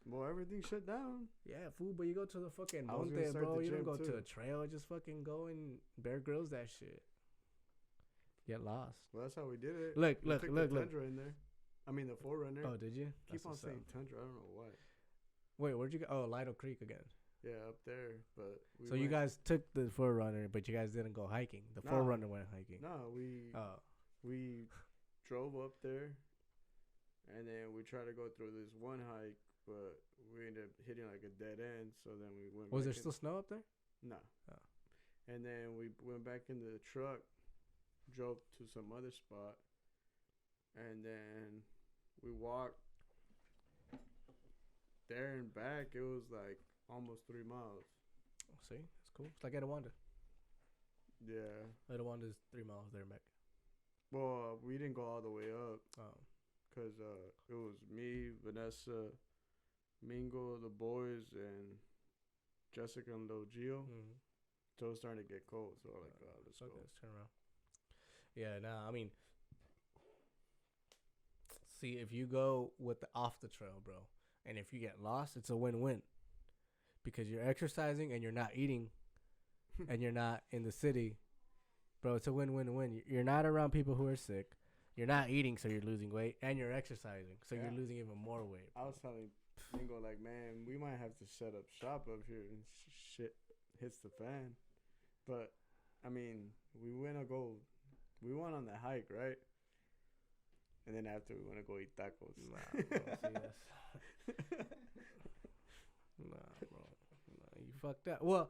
Well, everything shut down. Yeah, fool, but you go to the fucking monte, bro. You don't go to a trail. Just fucking go and Bear Grylls that shit. Get lost. Well, that's how we did it. Look. The Tundra in there. I mean, the Forerunner. Oh, did you? Keep on saying Tundra. I don't know why. Wait, where'd you go? Oh, Lido Creek again. Yeah, up there. But so you guys took the Forerunner, but you guys didn't go hiking. The Forerunner went hiking. No, we drove up there, and then we tried to go through this one hike, but we ended up hitting like a dead end. So then we went. Was there still snow up there? No. Oh. And then we went back into the truck, drove to some other spot, and then we walked there and back. It was like almost 3 miles. See, that's cool. It's like Etowanda. Yeah. Etowanda's 3 miles there and back. Well, we didn't go all the way up. Oh. Because it was me, Vanessa, Mingo, the boys, and Jessica and Lil Gio. Mm-hmm. So it was starting to get cold. So I'm like, let's go. Let's turn around. Yeah, I mean, see, if you go with the off the trail, bro, and if you get lost, it's a win-win. Because you're exercising and you're not eating and you're not in the city. Bro, it's a win-win-win. You're not around people who are sick. You're not eating, so you're losing weight. And you're exercising, so you're losing even more weight. Bro. I was telling Mingo, like, man, we might have to set up shop up here and shit hits the fan. But, I mean, we went on the hike, right? And then after we want to go eat tacos. Nah, bro, Nah, bro. Nah, you fucked up. Well,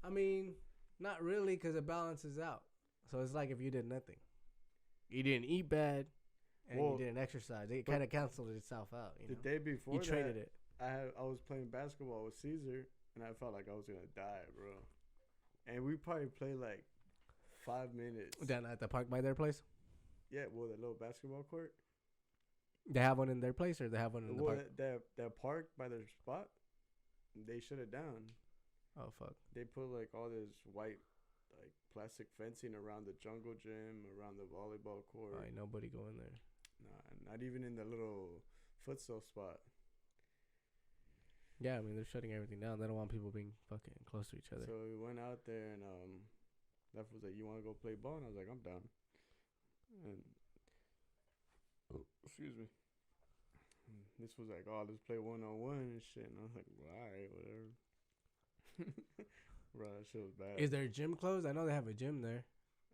I mean, not really, because it balances out. So it's like if you did nothing. You didn't eat bad, and you didn't exercise. It kind of canceled itself out. The day before you traded it. I was playing basketball with Caesar, and I felt like I was going to die, bro. And we probably played like 5 minutes. Down at the park by their place? Yeah, well, the little basketball court. They have one in their place, or they have one in the park? That park by their spot, they shut it down. Oh, fuck. They put like all this white like plastic fencing around the jungle gym, around the volleyball court. Ain't nobody go in there. Nah, not even in the little futsal spot. Yeah, I mean, they're shutting everything down. They don't want people being fucking close to each other. So we went out there, and Left was like, you want to go play ball? And I was like, I'm down. And excuse me. This was like, oh, let's play 1-on-1 and shit. And I was like, well, all right, whatever. Bro, that shit was bad. Is their gym closed? I know they have a gym there.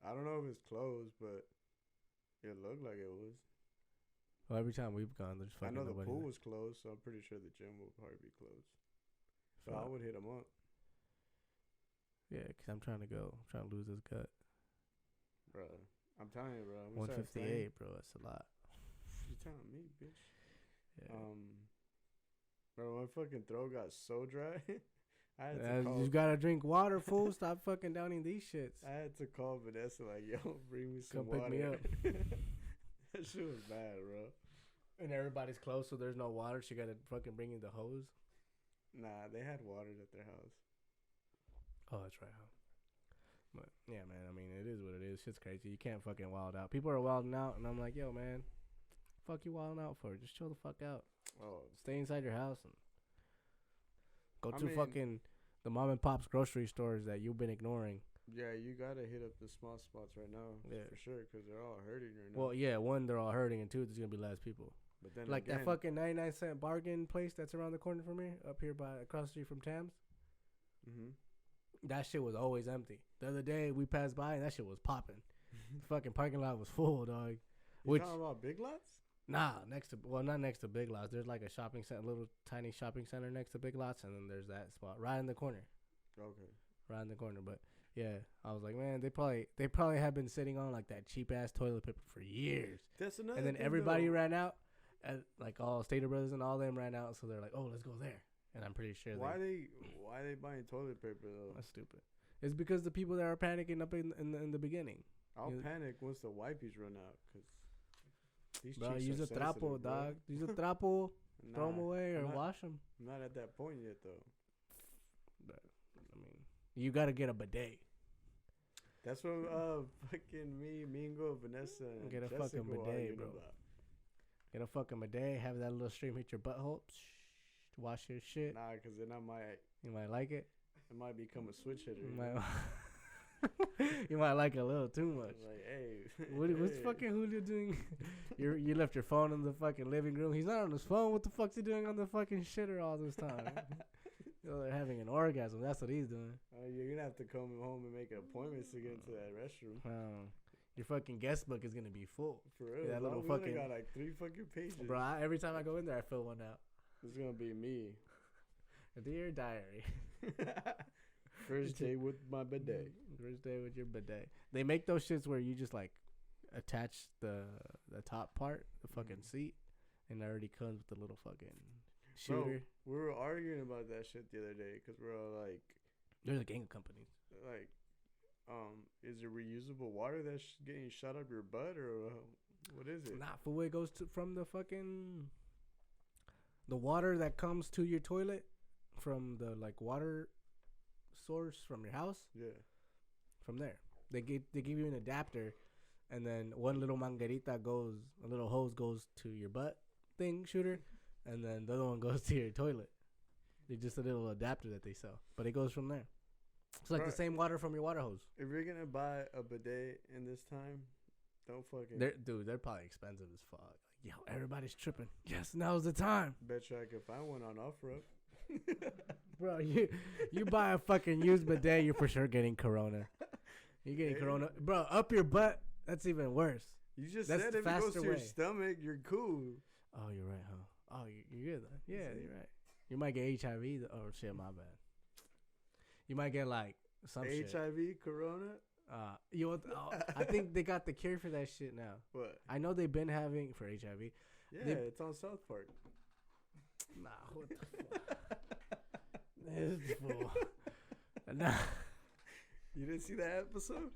I don't know if it's closed, but it looked like it was. Well, every time we've gone, there's fucking I know the pool there. was closed, so I'm pretty sure the gym will probably be closed. So I would hit them up. Yeah, because I'm trying to go. I'm trying to lose this gut. Bro, I'm telling you, bro. 158, bro. That's a lot. You telling me, bitch? Yeah. Bro, my fucking throat got so dry. I had to call. You gotta drink water, fool. Stop fucking downing these shits. I had to call Vanessa like, yo, bring me some water. Come pick me up. That shit was bad, bro. And everybody's close, so there's no water. She gotta fucking bring in the hose. Nah, they had water at their house. Oh, that's right, huh? But yeah, man. I mean, it is what it is. Shit's crazy. You can't fucking wild out. People are wilding out, and I'm like, yo, man, fuck you wilding out for? Just chill the fuck out. Oh, stay inside your house and go to fucking the mom and pop's grocery stores that you've been ignoring. Yeah, you gotta hit up the small spots right now, for sure, because they're all hurting right now. Well, yeah, one, they're all hurting, and two, there's gonna be less people. But then like again, that fucking 99-cent bargain place that's around the corner from me, up here by across the street from Tam's. That shit was always empty. The other day we passed by and that shit was popping. The fucking parking lot was full, dog. You talking about Big Lots? Nah, not next to Big Lots. There's like a shopping center, little tiny shopping center next to Big Lots, and then there's that spot right in the corner. Okay. Right in the corner, but yeah, I was like, man, they probably have been sitting on like that cheap ass toilet paper for years. That's another. And then everybody ran out, and like all Stater Brothers and all them ran out, so they're like, oh, let's go there. And I'm pretty sure why they buying toilet paper though? That's stupid. It's because the people that are panicking up in the beginning. I'll panic once the wipes run out, cause these bro, use a trapo, dog. Use a trapo, throw them away or wash them. I'm not at that point yet though. But, I mean, you gotta get a bidet. That's what fucking me, Mingo, Vanessa, and get a Jessica fucking bidet, bro. About. Get a fucking bidet. Have that little stream hit your butthole. Wash your shit. Nah, cause then you might like it. It might become a switch hitter. You might like it a little too much. Like, hey, what's fucking Julio doing? You left your phone in the fucking living room. He's not on his phone. What the fuck's he doing on the fucking shitter all this time? They're having an orgasm. That's what he's doing. You're gonna have to come home and make appointments to get into that restroom. your fucking guest book is gonna be full. For real, that little we fucking got like 3 fucking pages. Bro, every time I go in there, I fill one out. It's gonna be me. Dear diary. First day with my bidet. First day with your bidet. They make those shits where you just like attach the top part, the fucking seat, and it already comes with the little fucking shooter. Bro, we were arguing about that shit the other day because we're all like, there's a gang of companies. Like, is it reusable water that's getting shot up your butt or what is it? Not for where it goes to from the fucking the water that comes to your toilet from the like water source from your house. Yeah. From there, they give you an adapter, and then one little manguerita goes, a little hose goes to your butt thing shooter, and then the other one goes to your toilet. It's just a little adapter that they sell, but it goes from there. It's like the same water from your water hose. If you're gonna buy a bidet in this time, don't fucking. They're probably expensive as fuck. Like, yo, everybody's tripping. Yes, now's the time. Bet you I could find one on OfferUp. Bro, you buy a fucking used bidet, you're for sure getting corona. You're getting corona, bro. Up your butt. That's even worse. You just That's said if it goes to your stomach, you're cool. Oh, you're right, huh? Oh, you're good. Yeah, you're right. You might get HIV. Oh shit, my bad. You might get like some HIV, shit. corona. I think they got the cure for that shit now. What? I know they've been having for HIV. Yeah, it's on South Park. Nah, what the fuck? This fool. Nah. You didn't see that episode?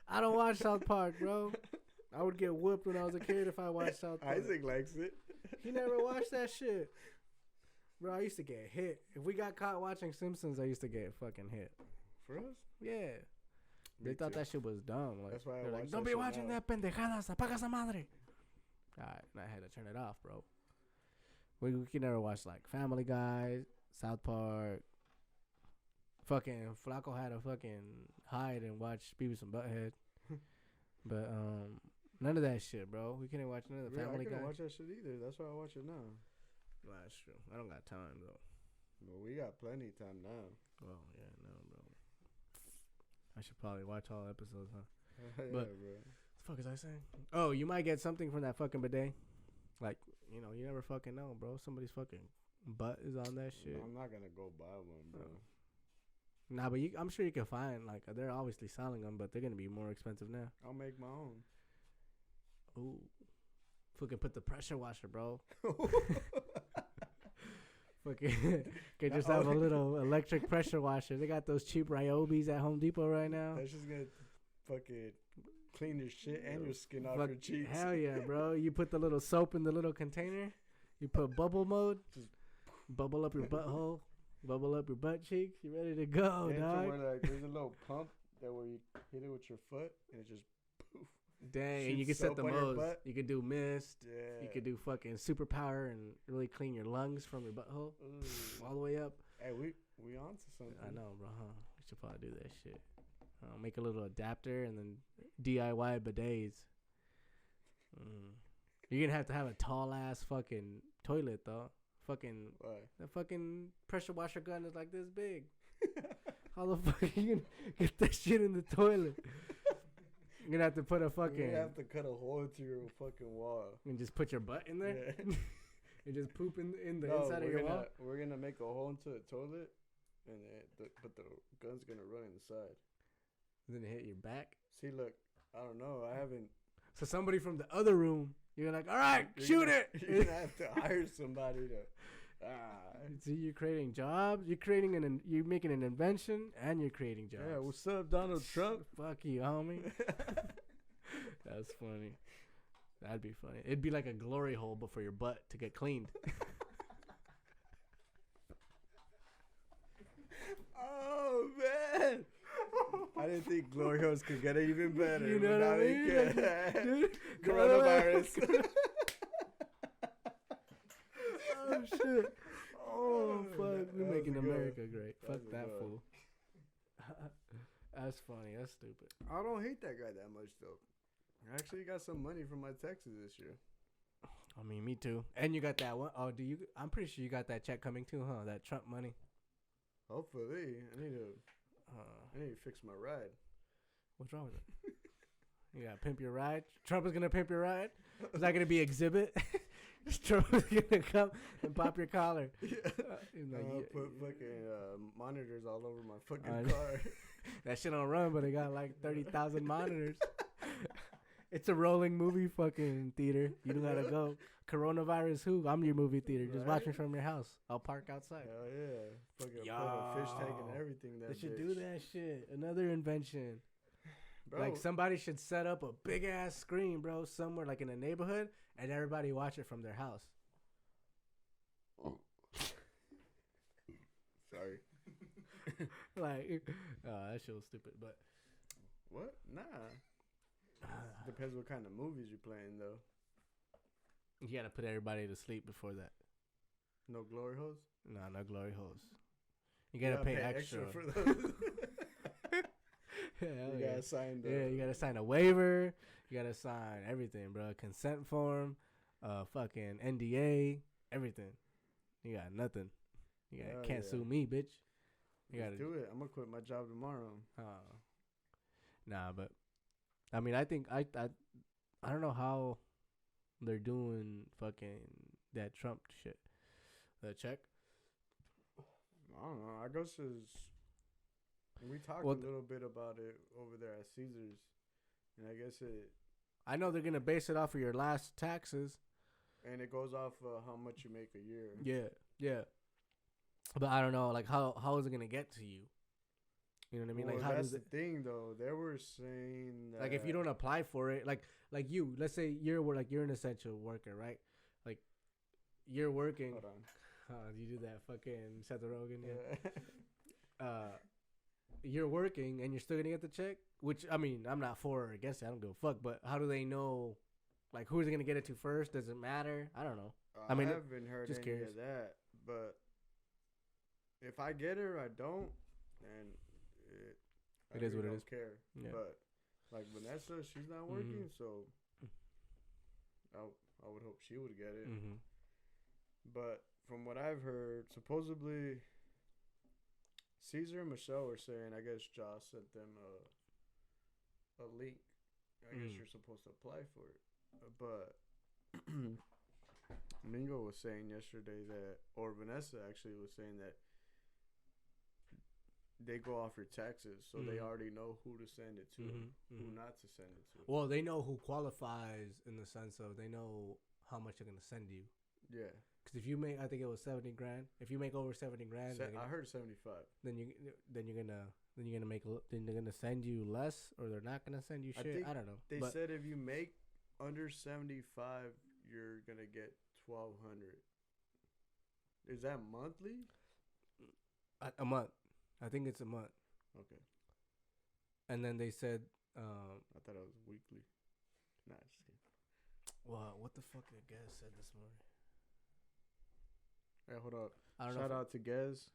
I don't watch South Park, bro. I would get whooped when I was a kid if I watched South Park. Isaac likes it. He never watched that shit. Bro, I used to get hit. If we got caught watching Simpsons, I used to get fucking hit. For us? Yeah. They thought that shit was dumb. Like, that's why I watched don't be watching that pendejadas. Apaga esa madre. Alright, and I had to turn it off, bro. We can never watch like Family Guy, South Park. Fucking Flaco had to fucking hide and watch Beavis and Butthead. But none of that shit, bro. We couldn't watch none of the Family Guy. I couldn't watch that shit either. That's why I watch it now. Well, that's true. I don't got time though. Well, we got plenty of time now. Well, yeah, no, bro. I should probably watch all episodes, huh? Yeah, but bro. what the fuck is I saying? Oh, you might get something from that fucking bidet. Like, you know, you never fucking know, bro. Somebody's fucking butt is on that shit. I'm not gonna go buy one, bro. Nah, but I'm sure you can find, like, they're obviously selling them, but they're gonna be more expensive now. I'll make my own. Ooh. Fucking put the pressure washer, bro. Fucking get yourself a little electric pressure washer. They got those cheap Ryobis at Home Depot right now. That's just gonna fucking clean your shit and your skin off your cheeks. Hell yeah, bro. You put the little soap in the little container. You put bubble mode. Just bubble up your butthole. Bubble up your butt cheeks. You ready to go, dog? Where, like, there's a little pump that where you hit it with your foot and it just poof. Dang, and you can set the modes. You can do mist. Yeah. You can do fucking superpower and really clean your lungs from your butthole all the way up. Hey, we on to something. I know, bro. Huh? We should probably do that shit. Make a little adapter and then DIY bidets. You're gonna have to have a tall ass fucking toilet though. Fucking the fucking pressure washer gun is like this big. How the fuck are you gonna get that shit in the toilet? You're gonna have to put a fucking. You have to cut a hole into your fucking wall and just put your butt in there. Yeah. And just poop in the inside of your wall. We're gonna make a hole into the toilet, and but the gun's gonna run inside. Then it hit your back. See, look, I don't know. I haven't. So somebody from the other room, you're like, all right, shoot it. You're gonna have to hire somebody to. See, you're creating jobs. You're making an invention, and you're creating jobs. Yeah, what's up, Donald Trump? Fuck you, homie. That's funny. That'd be funny. It'd be like a glory hole, but for your butt to get cleaned. Oh man. I didn't think glory holes could get it even better. You know what I mean? Dude, coronavirus. Oh shit! Oh fuck! We're making America great. Fuck that fool. That's funny. That's stupid. I don't hate that guy that much though. I actually got some money from my taxes this year. I mean, me too. And you got that one. Oh, do you? I'm pretty sure you got that check coming too, huh? That Trump money. Hopefully, I need to fix my ride. What's wrong with it? You got pimp your ride. Trump is gonna pimp your ride. Is that gonna be exhibit? Trump is gonna come and pop your collar. Put fucking monitors all over my fucking car. That shit don't run, but it got like 30,000 monitors. It's a rolling movie fucking theater. You don't gotta go. Coronavirus who? I'm your movie theater. Just watch me from your house. I'll park outside. Hell yeah. Fucking put a fish tank and everything. They should do that shit. Another invention. Bro. Like somebody should set up a big ass screen, bro, somewhere like in a neighborhood, and everybody watch it from their house. Sorry. Like, that shit was stupid, but. What? Nah. Depends what kind of movies you're playing, though. You gotta put everybody to sleep before that. No glory holes? Nah, no glory holes. You gotta pay extra for those. You gotta sign you gotta sign a waiver. You gotta sign everything, bro. Consent form, fucking NDA, everything. You got nothing. You can't sue me, bitch. You gotta do it. I'm gonna quit my job tomorrow. Nah, but I mean, I think I don't know how they're doing fucking that Trump shit. The check. I don't know. I guess we talked a little bit about it over there at Caesars, and I guess I know they're gonna base it off of your last taxes, and it goes off how much you make a year. Yeah. But I don't know, like how is it gonna get to you? You know what I mean? Well, like how that's the thing, though. They were saying that, like if you don't apply for it, like you, let's say you're an essential worker, right? Like you're working. Hold on. You do that fucking Seth Rogen, yeah. You're working and you're still gonna get the check, which I mean I'm not for or against it. I don't give a fuck. But how do they know? Like who's gonna get it to first? Does it matter? I don't know. I mean, I haven't heard any curious. of that. But if I get it or I don't, then it is what it is. I don't care. Yeah. But like Vanessa, she's not working, so I would hope she would get it. Mm-hmm. But from what I've heard, supposedly Caesar and Michelle were saying, I guess Josh sent them a link. I guess you're supposed to apply for it. But Mingo was saying yesterday that, or Vanessa actually was saying that they go off your taxes, so they already know who to send it to, who not to send it to. Well, they know who qualifies in the sense of they know how much they're gonna send you. Yeah. Because if you make, I think it was 70 grand. If you make over 70 grand, I heard 75. Then they're gonna send you less, or they're not gonna send you shit. I don't know. They said if you make under 75, you're gonna get 1,200. Is that monthly? A month. I think it's a month. Okay. And then they said, I thought it was weekly. Nah, just kidding. Well, what the fuck did Gaz said this morning? Hey, hold up. Shout out to Gaz.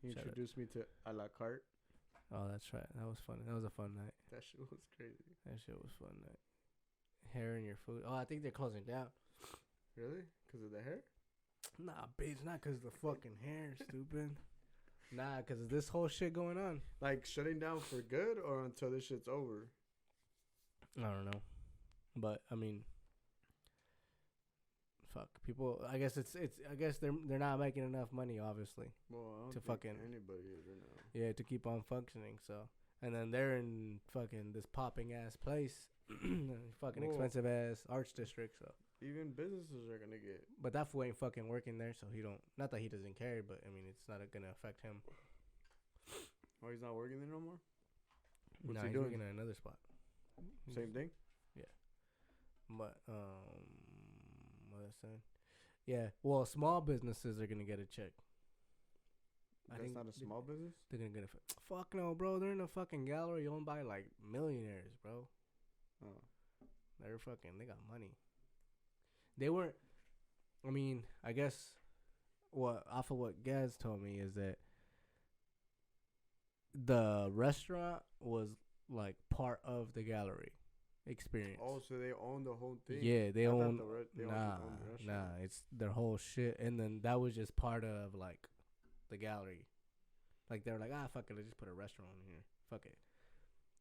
He introduced me to a la carte. Oh, that's right. That was fun. That was a fun night. That shit was crazy. That shit was fun night. Hair in your food. Oh, I think they're closing down. Really? Because of the hair? Nah, bitch. Not because of the fucking hair, stupid. Nah, because of this whole shit going on. Like, shutting down for good or until this shit's over? I don't know. But, I mean, fuck. People, I guess I guess they're not making enough money, obviously. Well, I don't to think fucking anybody is right now. Yeah, to keep on functioning, so. And then they're in fucking this popping ass place. Fucking expensive ass arts district, so. Even businesses are gonna get. But that fool ain't fucking working there, so he don't. Not that he doesn't care, but I mean, it's not gonna affect him. Oh, he's not working there no more? What's he doing? He's working at another spot. Same thing? Yeah. But, what was I saying? Yeah, well, small businesses are gonna get a check. That's not a small business? They're gonna get a. Fuck no, bro. They're in a fucking gallery owned by, like, millionaires, bro. Oh. They got money. They weren't, I mean, I guess off of what Gaz told me is that the restaurant was like part of the gallery experience. Oh, so they own the whole thing? Yeah, they own. Nah, it's their whole shit, and then that was just part of like the gallery. Like they were like, fuck it, let's just put a restaurant in here. Fuck it.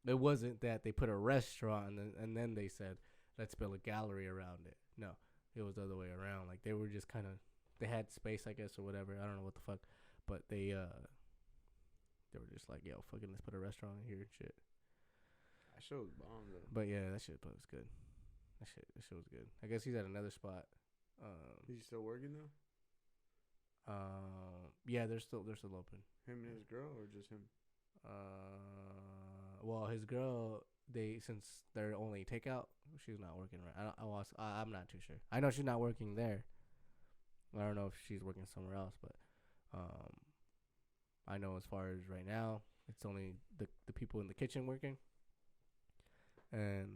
it wasn't that they put a restaurant and then they said, let's build a gallery around it. No, it was the other way around. Like, they were just kind of, they had space, I guess, or whatever. I don't know what the fuck. But they were just like, yo, fucking let's put a restaurant in here and shit. That shit was bomb, though. But yeah, that shit was good. That shit was good. I guess he's at another spot. Is he still working, though? Yeah, they're still open. Him and his girl, or just him? Well, his girl, since they're only takeout, she's not working right. I'm not too sure. I know she's not working there. I don't know if she's working somewhere else, but I know as far as right now, it's only the people in the kitchen working, and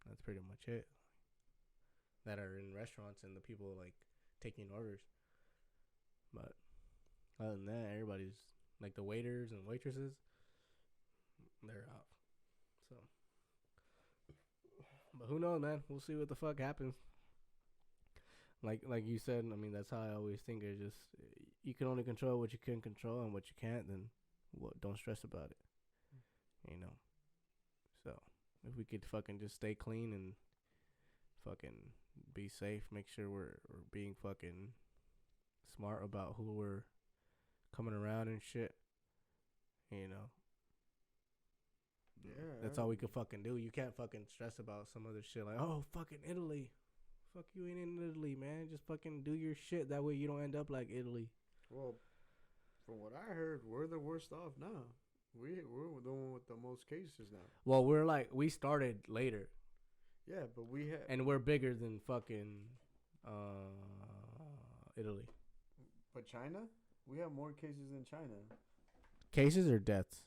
that's pretty much it. That are in restaurants and the people like taking orders. But other than that, everybody's like the waiters and waitresses, they're out. So, but who knows, man? We'll see what the fuck happens. Like you said, I mean, that's how I always think. It's just, you can only control what you can control, and what you can't, then don't stress about it. You know. So if we could fucking just stay clean and fucking be safe, make sure we're being fucking smart about who we're coming around and shit. You know. Yeah. That's all we could fucking do. You can't fucking stress about some other shit like, oh, fucking Italy. Fuck, you ain't in Italy, man. Just fucking do your shit. That way you don't end up like Italy. Well, from what I heard, we're the worst off now. We're the one with the most cases now. Well, we started later. Yeah, but we have... And we're bigger than fucking Italy. But China? We have more cases than China. Cases or deaths?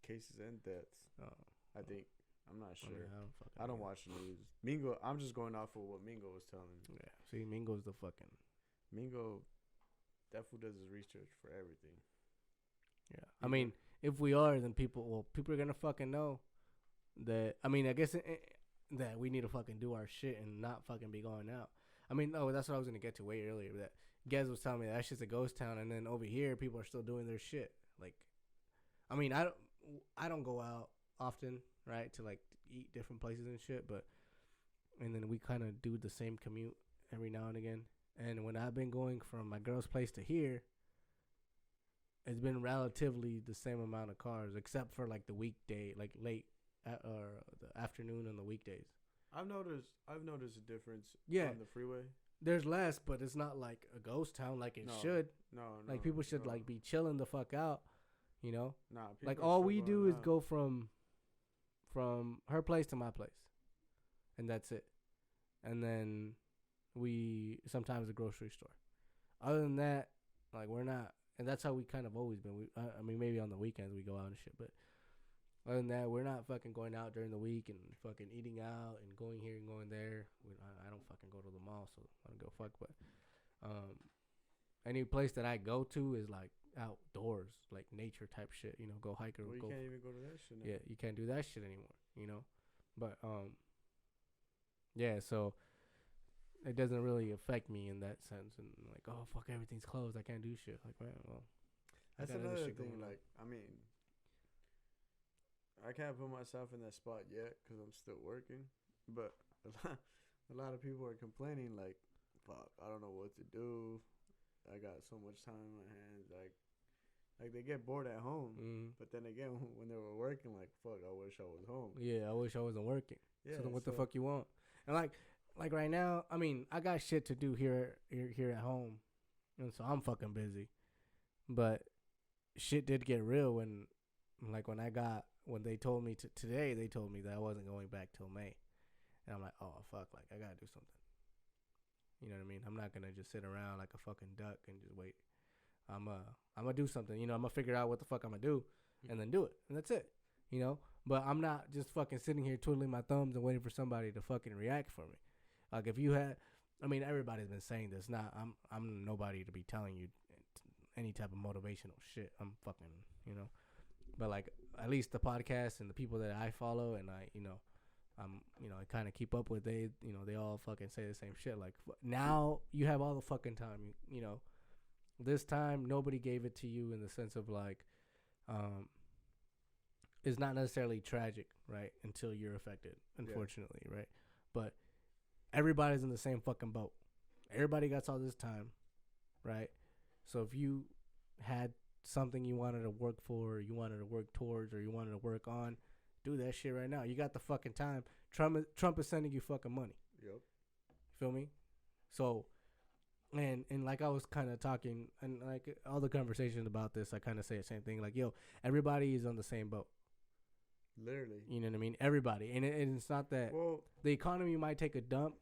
Cases and deaths. Oh. I think. I'm not sure. Yeah, I don't watch the news. Mingo, I'm just going off of what Mingo was telling me. Yeah. See, Mingo's the fucking... Mingo, that fool does his research for everything. Yeah. I mean, if we are, then people are going to fucking know that... I mean, I guess that we need to fucking do our shit and not fucking be going out. I mean, no, that's what I was going to get to way earlier. That Gez was telling me that shit's a ghost town, and then over here, people are still doing their shit. Like, I mean, I don't go out often, right, to like eat different places and shit, but and then we kind of do the same commute every now and again. And when I've been going from my girl's place to here, it's been relatively the same amount of cars, except for like the weekday, like late or the afternoon on the weekdays. I've noticed a difference on the freeway. There's less, but it's not like a ghost town like it should. No. Like people should like be chilling the fuck out, you know? Nah, like all we do is go from her place to my place. And that's it. And then we sometimes a grocery store. Other than that, like we're not, and that's how we kind of always been. I mean, maybe on the weekends we go out and shit, but other than that, we're not fucking going out during the week and fucking eating out and going here and going there. I don't fucking go to the mall, so I don't go fuck. But any place that I go to is like outdoors, like nature type shit. You know, go hike or you go. Can't even go to that shit now. Yeah, you can't do that shit anymore. You know, but yeah. So it doesn't really affect me in that sense. And like, oh fuck, everything's closed. I can't do shit. Like, man, well, that's another thing. Like, I mean, I can't put myself in that spot yet because I'm still working. But a lot of people are complaining like, fuck, I don't know what to do. I got so much time in my hands. Like they get bored at home. But then again, when they were working, like, fuck, I wish I was home. Yeah, I wish I wasn't working. Yeah, so then what the fuck you want? And like right now, I mean, I got shit to do here at home, and so I'm fucking busy. But shit did get real when they told me today, they told me that I wasn't going back till May, and I'm like, oh fuck, like I gotta do something. You know what I mean? I'm not gonna just sit around like a fucking duck and just wait. I'm gonna do something. You know, I'm gonna figure out what the fuck I'm gonna do, and then do it, and that's it. You know, but I'm not just fucking sitting here twiddling my thumbs and waiting for somebody to fucking react for me. Like if you had, I mean, everybody's been saying this. I'm nobody to be telling you any type of motivational shit. I'm fucking, you know, but like at least the podcast and the people that I follow and I kind of keep up with, they all fucking say the same shit. Like now you have all the fucking time, you know. This time nobody gave it to you in the sense of like, is not necessarily tragic, right? Until you're affected, unfortunately, right? But everybody's in the same fucking boat. Everybody got all this time, right? So if you had something you wanted to work for, or you wanted to work towards, or you wanted to work on, do that shit right now. You got the fucking time. Trump is sending you fucking money. Yep. Feel me? So, and like I was kind of talking, and like all the conversations about this, I kind of say the same thing. Like, yo, everybody is on the same boat. Literally. You know what I mean? Everybody. And it's not that the economy might take a dump,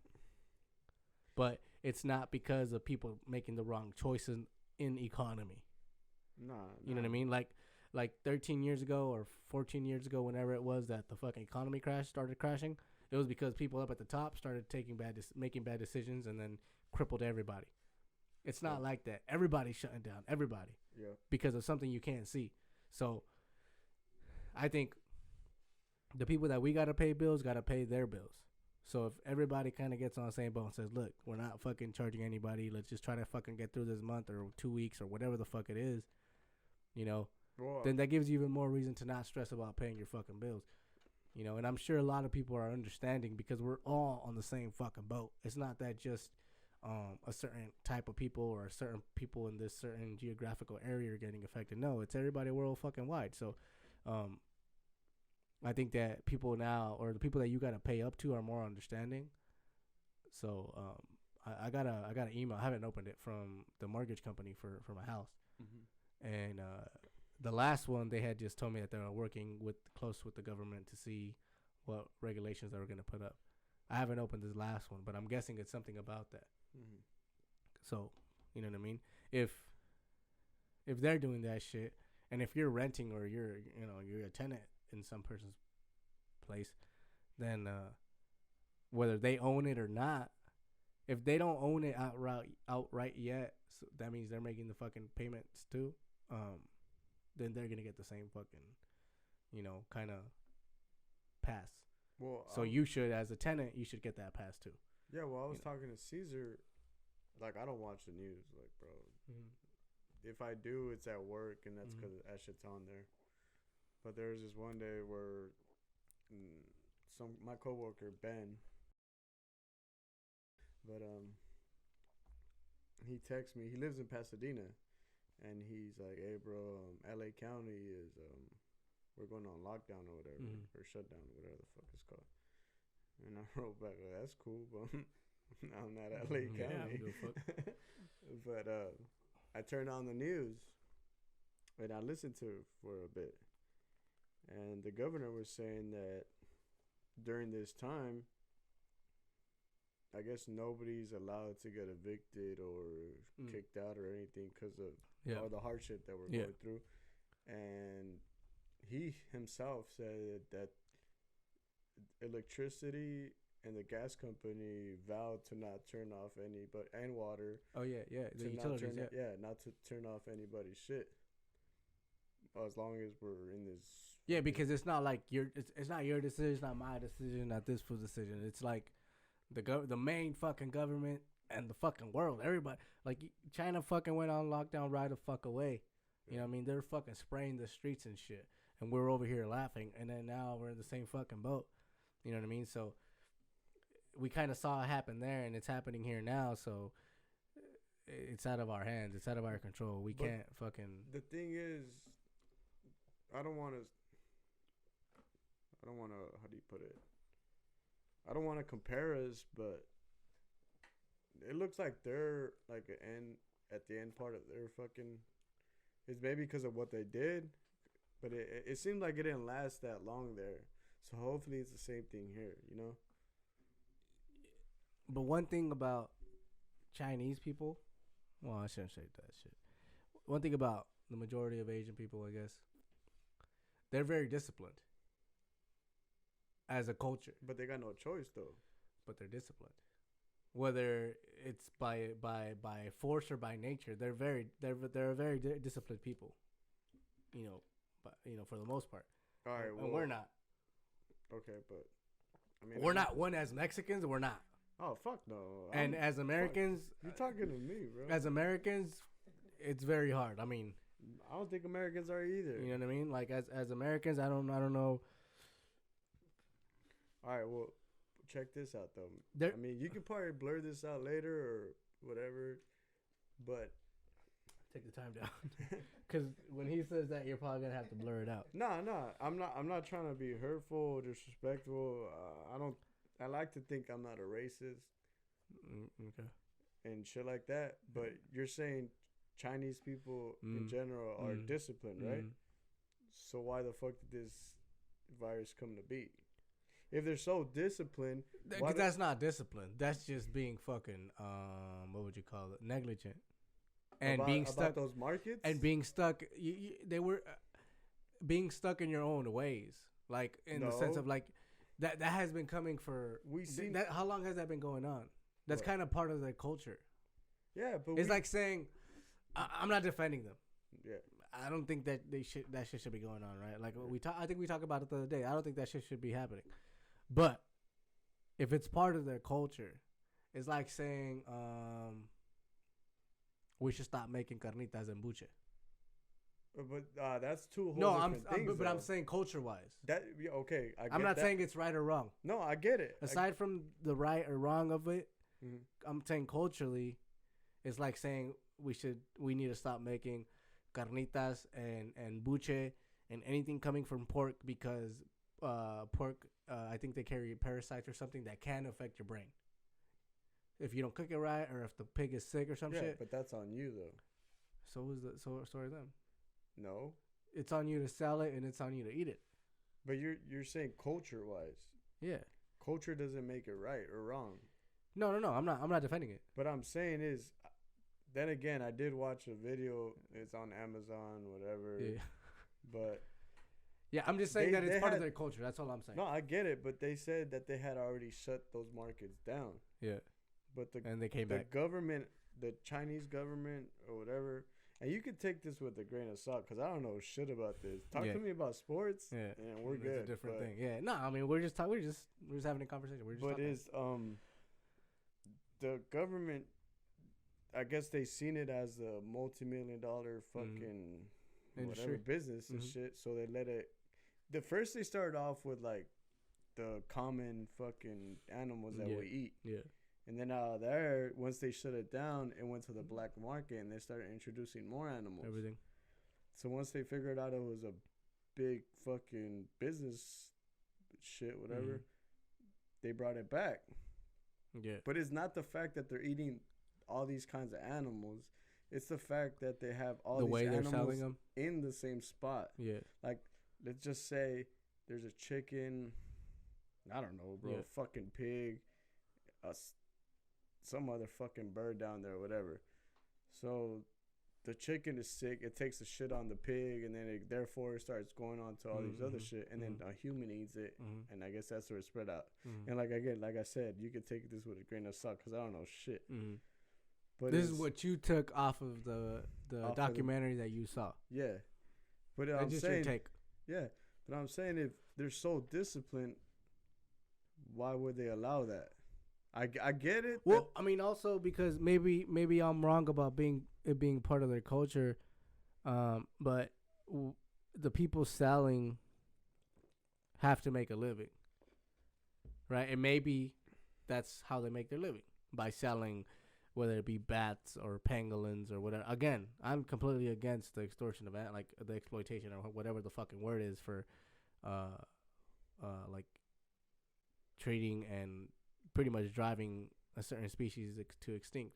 but it's not because of people making the wrong choices in economy. Nah. You know what I mean? Like 13 years ago or 14 years ago, whenever it was that the fucking economy started crashing, it was because people up at the top started making bad decisions and then crippled everybody. It's not like that. Everybody's shutting down. Everybody. Yeah. Because of something you can't see. So I think the people that we got to pay bills got to pay their bills. So if everybody kind of gets on the same boat and says, look, we're not fucking charging anybody. Let's just try to fucking get through this month or 2 weeks or whatever the fuck it is, you know, then that gives you even more reason to not stress about paying your fucking bills. You know, and I'm sure a lot of people are understanding because we're all on the same fucking boat. It's not that just a certain type of people or certain people in this certain geographical area are getting affected. No, it's everybody world fucking wide. So I think that people now, or the people that you got to pay up to, are more understanding. So I got an email. I haven't opened it, from the mortgage company for my house. Mm-hmm. And the last one, they had just told me that they were working close with the government to see what regulations they were going to put up. I haven't opened this last one, but I'm guessing it's something about that. Mm-hmm. So, you know what I mean? If they're doing that shit, and if you're renting or you're a tenant in some person's place, then whether they own it or not, if they don't own it outright yet, so that means they're making the fucking payments too, then they're gonna get the same fucking, kind of pass. Well, so you should, as a tenant, you should get that pass too. Yeah, well, I was talking to Caesar. Like, I don't watch the news, like, bro. Mm-hmm. If I do, it's at work, and that's because that shit's on there. But there was this one day where my coworker Ben, but he texts me. He lives in Pasadena, and he's like, "Hey, bro, LA County is we're going on lockdown or whatever, or shutdown, or whatever the fuck it's called." And I wrote back, well, "That's cool, but I'm not LA County." Yeah, but I turned on the news and I listened to it for a bit. And the governor was saying that during this time, I guess nobody's allowed to get evicted or kicked out or anything because of all the hardship that we're going through. And he himself said that electricity and the gas company vowed to not turn off and water. Oh yeah, the utilities. Not to turn off anybody's shit. As long as we're in this. Yeah, because it's not like it's not your decision, it's not my decision, not this full decision. It's like the main fucking government and the fucking world. Everybody, like, China fucking went on lockdown right the fuck away. You know what I mean? They're fucking spraying the streets and shit, and we're over here laughing, and then now we're in the same fucking boat. You know what I mean? So we kind of saw it happen there, and it's happening here now. So it's out of our hands. It's out of our control. We can't fucking. The thing is, I don't want to. How do you put it? I don't want to compare us, but it looks like they're like at the end part of their fucking. It's maybe because of what they did, but it seemed like it didn't last that long there. So hopefully it's the same thing here, you know? But one thing about Chinese people, well, I shouldn't say that shit. One thing about the majority of Asian people, I guess, they're very disciplined as a culture. But they got no choice, though. But they're disciplined. Whether it's by force or by nature, they're a very disciplined people. For the most part. All right, and we're not. Okay, but I mean, we're not. One, as Mexicans, we're not. Oh, fuck no. And as Americans, you're talking to me, bro. As Americans, it's very hard. I mean, I don't think Americans are either. You know what I mean? Like as Americans, I don't know. All right, well, check this out though. I mean, you can probably blur this out later or whatever, but take the time down, because when he says that, you're probably gonna have to blur it out. No, I'm not trying to be hurtful or disrespectful. I like to think I'm not a racist. Okay. And shit like that, but you're saying Chinese people in general are disciplined, right? So why the fuck did this virus come to be? If they're so disciplined, because that's not discipline. That's just being fucking what would you call it? Negligent. And being stuck about those markets and being stuck. They were being stuck in your own ways, like in the sense of like that has been coming for. We see that. How long has that been going on? That's kind of part of their culture. Yeah, but it's like saying, I'm not defending them. Yeah, I don't think that that shit should be going on, right? Like I think we talked about it the other day. I don't think that shit should be happening. But if it's part of their culture, it's like saying we should stop making carnitas en buche. But that's two whole different things. But I'm saying culture-wise. Okay. I'm not saying it's right or wrong. No, I get it. Aside from the right or wrong of it, I'm saying culturally, it's like saying we need to stop making carnitas and buche and anything coming from pork because pork, I think they carry parasites or something that can affect your brain. If you don't cook it right, or if the pig is sick or some shit. Yeah, but that's on you though. So are them. No, it's on you to sell it, and it's on you to eat it. But you're saying culture wise. Yeah. Culture doesn't make it right or wrong. No. I'm not defending it. But I'm saying is, then again, I did watch a video. It's on Amazon, whatever. Yeah. But. Yeah, I'm just saying that it's part of their culture. That's all I'm saying. No, I get it, but they said that they had already shut those markets down. Yeah. But and they came back. The government, the Chinese government or whatever. And you can take this with a grain of salt because I don't know shit about this. Talk to me about sports, and we're good. It's a different thing. Yeah, no, I mean we're just having a conversation. The government? I guess they seen it as a multi-million-dollar fucking whatever business and shit. So they let it. The first they started off with like the common fucking animals that we eat. Yeah. And then out of there, once they shut it down, it went to the black market, and they started introducing more animals. Everything. So once they figured out it was a big fucking business shit, whatever, they brought it back. Yeah. But it's not the fact that they're eating all these kinds of animals. It's the fact that they have all these animals in the same spot. Yeah. Like, let's just say there's a chicken, I don't know, bro, a fucking pig, some other fucking bird down there or whatever. So the chicken is sick. It takes the shit on the pig, and then it therefore starts going on to all these other shit. And then a human eats it, and I guess that's where it spread out. And like I said, you could take this with a grain of salt because I don't know shit. But this is what you took off of the documentary that you saw. Yeah, but I'm saying, yeah, but I'm saying if they're so disciplined, why would they allow that? I get it. Well, I mean, also because maybe I'm wrong about it being part of their culture, but the people selling have to make a living, right? And maybe that's how they make their living, by selling, whether it be bats or pangolins or whatever. Again, I'm completely against the extortion of like the exploitation or whatever the fucking word is for, like treating and pretty much driving a certain species to extinct.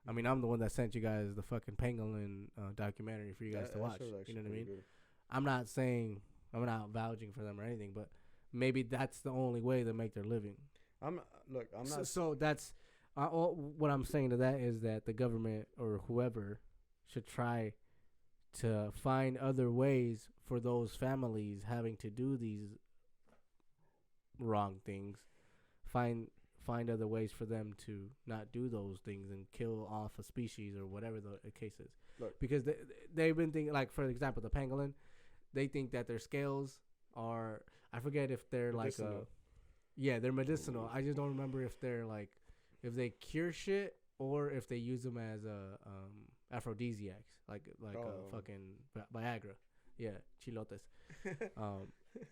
I mean, I'm the one that sent you guys the fucking pangolin documentary for you guys to watch. You know what I mean? Good. I'm not saying, I'm not vouching for them or anything, but maybe that's the only way they make their living. I'm not. So that's what I'm saying to that is that the government or whoever should try to find other ways for those families having to do these wrong things. Find other ways for them to not do those things and kill off a species or whatever the case is. Look. Because they've been thinking, like, for example, the pangolin, they think that their scales are, I forget if they're medicinal. They're medicinal. I just don't remember if they're like, if they cure shit or if they use them aphrodisiacs, like fucking Viagra. Yeah, chilotes.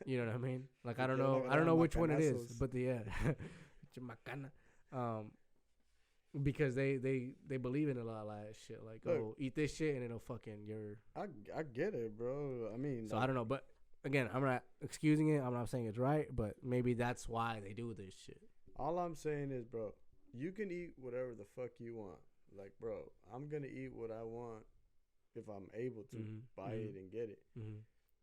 You know what I mean? Like I don't know which one it is, but chamacana. Because they believe in a lot of that shit. Like, look, eat this shit and it'll fucking I get it, bro. I mean, so I don't know, but again, I'm not excusing it. I'm not saying it's right, but maybe that's why they do this shit. All I'm saying is, bro, you can eat whatever the fuck you want. Like, bro, I'm gonna eat what I want if I'm able to buy it and get it.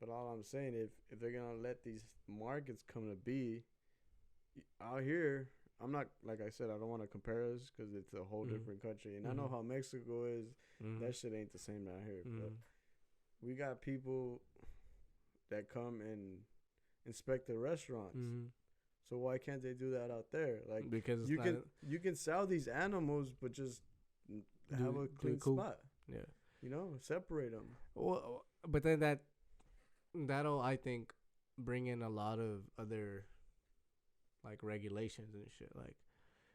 But all I'm saying, if they're gonna let these markets come to be out here, I'm not, like I said, I don't want to compare us because it's a whole different country, and I know how Mexico is. That shit ain't the same out here. But we got people that come and inspect the restaurants. So why can't they do that out there? Like, because you can sell these animals, but just have a clean spot. Yeah, you know, separate them. Well, but then that'll, I think, bring in a lot of other like regulations and shit. Like,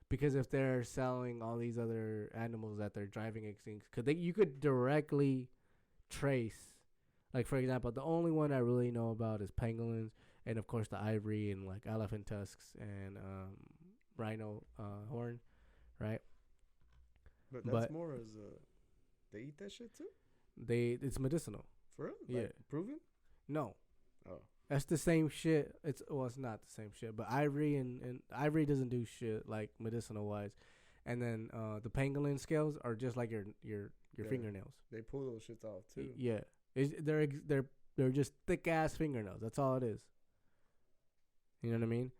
because if they're selling all these other animals that they're driving extinct, you could directly trace. Like, for example, the only one I really know about is pangolins, and of course the ivory and like elephant tusks and rhino horn, right? But that's more as they eat that shit too. It's medicinal. For real? Like, proven? No. Oh. That's the same shit. It's not the same shit, but ivory and ivory doesn't do shit like medicinal wise, and then the pangolin scales are just like your fingernails. They pull those shits off too. Yeah, they're just thick ass fingernails. That's all it is. You know what I mean?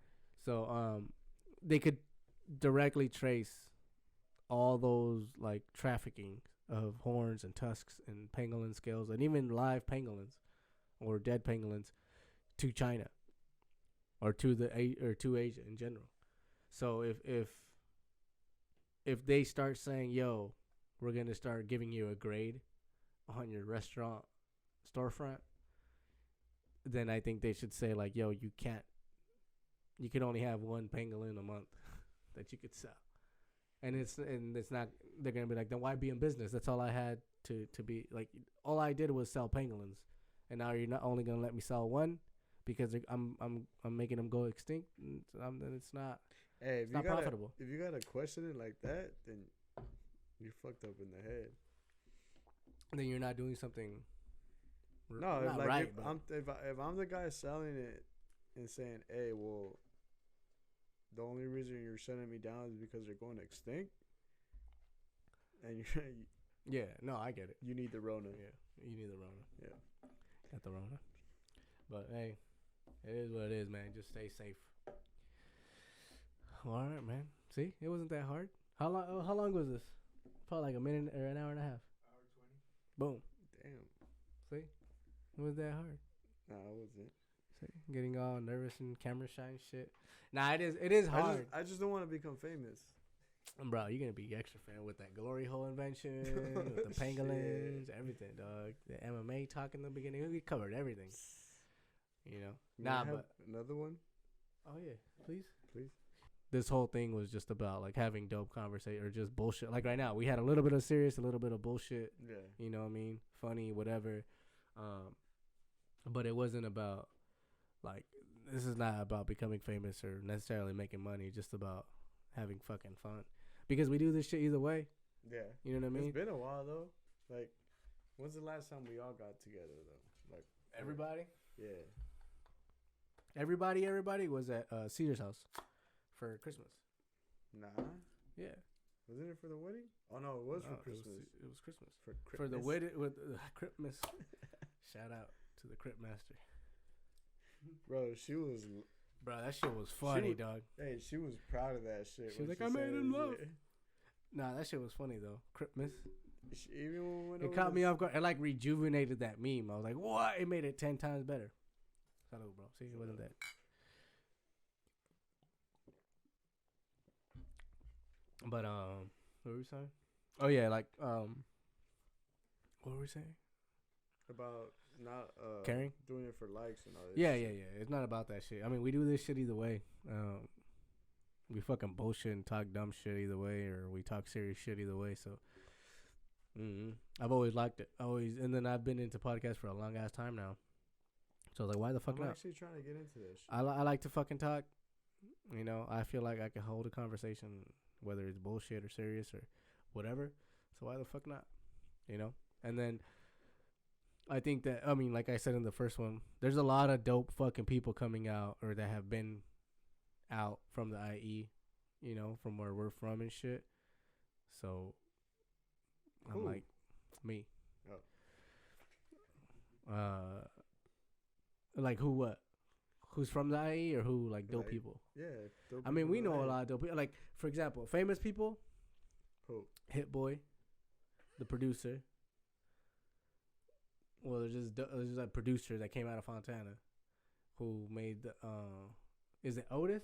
So they could directly trace all those like trafficking of horns and tusks and pangolin scales and even live pangolins or dead pangolins to China or to Asia in general. So if they start saying, yo, we're going to start giving you a grade on your restaurant storefront, then I think they should say like, yo, you can only have one pangolin a month that you could sell. And it's not, they're going to be like, then why be in business? That's all I had to be like, all I did was sell pangolins. And now you're not only going to let me sell one because I'm making them go extinct. Then it's not. Hey, it's not profitable. If you gotta question it like that, then you're fucked up in the head. Then you're not doing something. No, not like right, if I'm the guy selling it and saying, hey, well, the only reason you're shutting me down is because they're going extinct, and you're yeah, no, I get it. You need the Rona. Yeah, you need the Rona. Yeah, got the Rona. But hey, it is what it is, man. Just stay safe. All right, man. See, it wasn't that hard. How long was this? Probably like a minute or an hour and a half. Hour 20. Boom. Damn. See, it wasn't that hard. Nah, it wasn't. See, getting all nervous and camera shy and shit. Nah, it is hard. I just don't want to become famous. Bro, you're gonna be extra fan with that glory hole invention, with the pangolins, everything, dog. The MMA talk in the beginning, we covered everything. You know. Nah, but another one. Oh yeah, please. This whole thing was just about like having dope conversation or just bullshit. Like right now, we had a little bit of serious, a little bit of bullshit. Yeah. You know what I mean? Funny, whatever. But it wasn't about like, this is not about becoming famous or necessarily making money. Just about having fucking fun. Because we do this shit either way. Yeah. You know what I mean? It's been a while though. Like, when's the last time we all got together though? Like everybody? Yeah. Everybody was at Cedar's house for Christmas. Nah. Yeah. Wasn't it for the wedding? Oh no, it was for Christmas. It was Christmas. For the wedding with Christmas. Shout out to the Crip Master. Bro, she was. Bro, that shit was funny, dog. Hey, she was proud of that shit. She was like, I made him love. Nah, that shit was funny though. Cripmas. It caught me off guard. It like rejuvenated that meme. I was like, what? It made it 10 times better. Hello, bro. See, it wasn't that. But what were we saying? Oh yeah, like what were we saying? About not caring, doing it for likes and all that. Yeah. It's not about that shit. I mean, we do this shit either way. We fucking bullshit and talk dumb shit either way, or we talk serious shit either way. So I've always liked it. And then I've been into podcasts for a long ass time now. So I was like, why the fuck I'm not? actually trying to get into this. I like to fucking talk. You know, I feel like I can hold a conversation, whether it's bullshit or serious or whatever. So why the fuck not? You know? And then I think that, I mean, like I said in the first one, there's a lot of dope fucking people coming out or that have been out from the IE, you know, from where we're from and shit. So I'm like, me. Oh. Like who, what? Who's from the IE or who, like, dope people? Yeah. I mean, we know a lot of dope people. Like, for example, famous people. Who? Hit Boy, the producer. Well, there's just a producer that came out of Fontana who made the, is it Otis?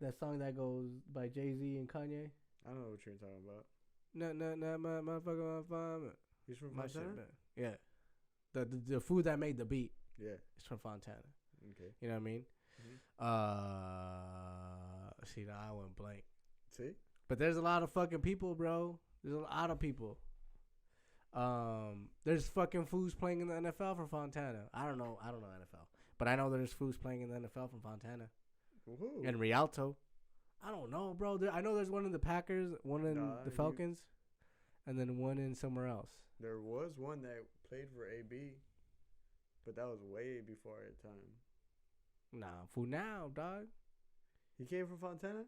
That song that goes by Jay-Z and Kanye? I don't know what you're talking about. No, my motherfucker, my farm. He's from My Fontana? shit, man. Yeah. The food that made the beat. Yeah. It's from Fontana. Okay. You know what I mean? Mm-hmm. See, now I went blank. See? But there's a lot of fucking people, bro. There's a lot of people. There's fucking fools playing in the NFL from Fontana. I don't know NFL. But I know there's fools playing in the NFL from Fontana. Woohoo. And Rialto. I don't know, bro. I know there's one in the Packers, one in the Falcons, and then one in somewhere else. There was one that played for AB, but that was way before our time. Nah, fool now, dog. He came from Fontana?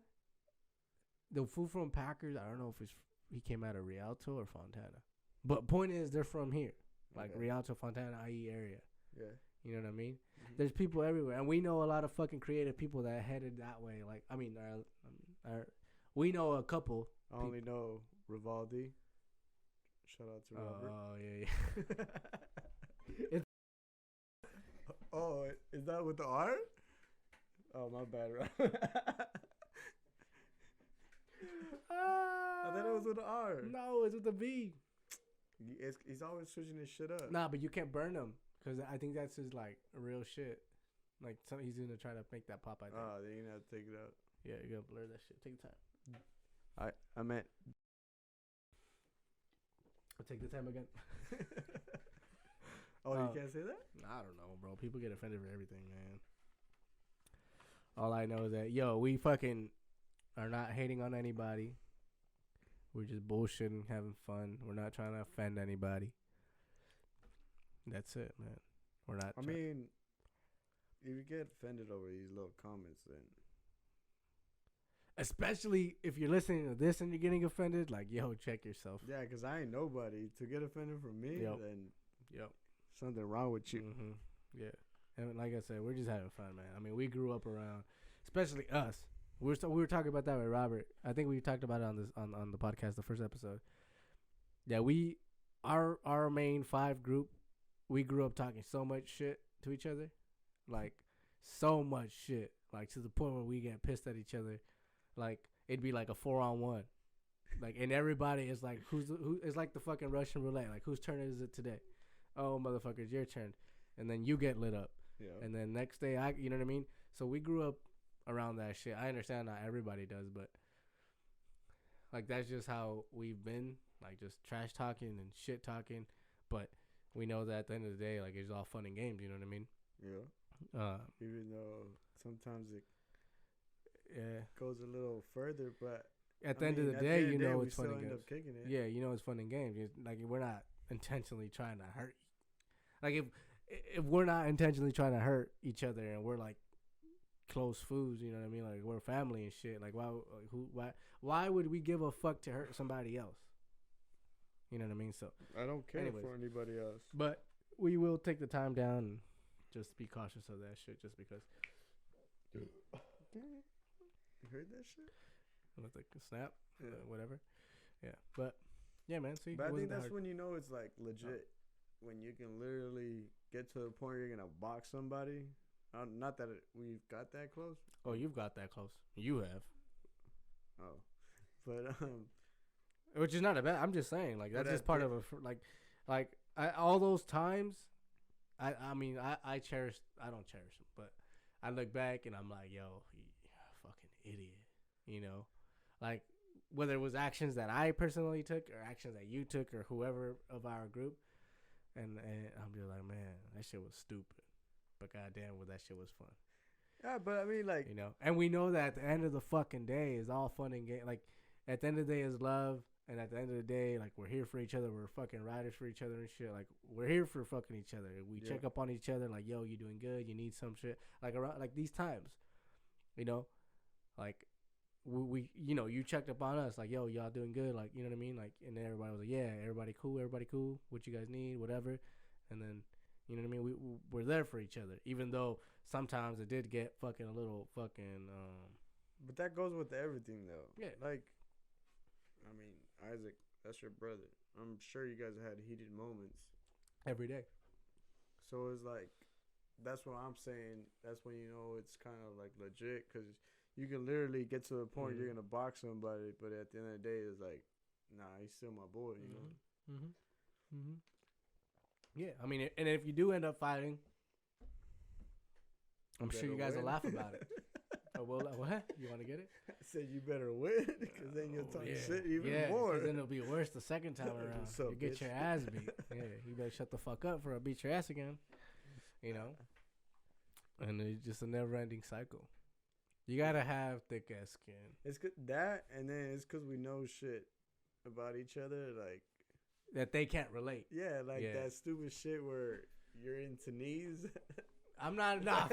The fool from Packers, I don't know if he came out of Rialto or Fontana. But point is, they're from here. Like Rialto, Fontana, IE area. Yeah. You know what I mean? Mm-hmm. There's people everywhere. And we know a lot of fucking creative people that headed that way. Like, I mean, we know a couple. I only know Rivaldi. Shout out to Robert. Oh, yeah. Oh, is that with the R? Oh, my bad, Rob. I thought it was with the R. No, it's with the V. He's always switching his shit up. Nah, but you can't burn them. Because I think that's his, like, real shit. Like, he's going to try to make that pop, I think. Oh, then you're going to have to take it out. Yeah, you're going to blur that shit. Take your time. I meant... I'll take the time again. Oh, you can't say that? I don't know, bro. People get offended for everything, man. All I know is that, we fucking are not hating on anybody. We're just bullshitting, having fun. We're not trying to offend anybody. That's it, man. We're not. I mean, if you get offended over these little comments, then... Especially if you're listening to this and you're getting offended, like, check yourself. Yeah, because I ain't nobody. To get offended from me, then something wrong with you. Mm-hmm. Yeah. And like I said, we're just having fun, man. I mean, we grew up around, especially us. We were talking about that with Robert. I think we talked about it on the podcast, the first episode. Yeah, our main 5 group, we grew up talking so much shit to each other, like so much shit, like to the point where we get pissed at each other. Like it'd be like a 4-on-1, like, and everybody is like, who is like the fucking Russian roulette. Like, whose turn is it today? Oh, motherfuckers, your turn, and then you get lit up. Yeah. And then next day, you know what I mean? So we grew up around that shit. I understand not everybody does, but like that's just how we've been, like just trash talking and shit talking. But we know that at the end of the day, like, it's all fun and games. You know what I mean? Yeah. Even though sometimes it goes a little further, but at the end of the day, it's fun and games. End up kicking it. Yeah, it's fun and games. Like, we're not intentionally trying to hurt. Like, if we're not intentionally trying to hurt each other and we're like close foods, you know what I mean? Like, we're family and shit. Like, why would we give a fuck to hurt somebody else? You know what I mean? So I don't care for anybody else. But we will take the time down and just be cautious of that shit, just because. You heard that shit? With like a snap, whatever. Yeah, but yeah, man. See, but I think that's when you know it's like legit. When you can literally get to the point where you're gonna box somebody. Not that we've got that close. Oh, you've got that close. You have. Oh, but which is not a bad. I'm just saying, like, that's just part of all those times. I mean, I cherish. I don't cherish them, but I look back and I'm like, yo, you fucking idiot. You know, like, whether it was actions that I personally took or actions that you took or whoever of our group, and I'm just like, man, that shit was stupid, but goddamn, well, that shit was fun. Yeah, but I mean, like, you know, and we know that at the end of the fucking day is all fun and game. Like, at the end of the day is love, and at the end of the day, like, we're here for each other. We're fucking riders for each other and shit. Like, we're here for fucking each other. We check up on each other. Like, yo, you doing good? You need some shit? Like, around like these times, you know, like we you know, you checked up on us. Like, yo, y'all doing good? Like, you know what I mean? Like, and then everybody was like, yeah, everybody cool. What you guys need? Whatever. And then, you know what I mean? We're there for each other, even though sometimes it did get fucking a little fucking. But that goes with everything, though. Yeah. Like, I mean, Isaac, that's your brother. I'm sure you guys had heated moments every day. So it's like, that's what I'm saying. That's when you know it's kind of like legit, because you can literally get to the point you're gonna box somebody, but at the end of the day, it's like, nah, he's still my boy, you know. Yeah, I mean, and if you do end up fighting, I'm sure you guys will laugh about it. Oh, well, what? You want to get it? I said you better win, because then you'll talk shit even more. Then it'll be worse the second time around. You get your ass beat. Yeah, you better shut the fuck up for I beat your ass again. You know? And it's just a never-ending cycle. You gotta have thick-ass skin. It's good, that, and then it's because we know shit about each other, like... That they can't relate. Yeah, like that stupid shit where you're into knees. I'm not... Nah,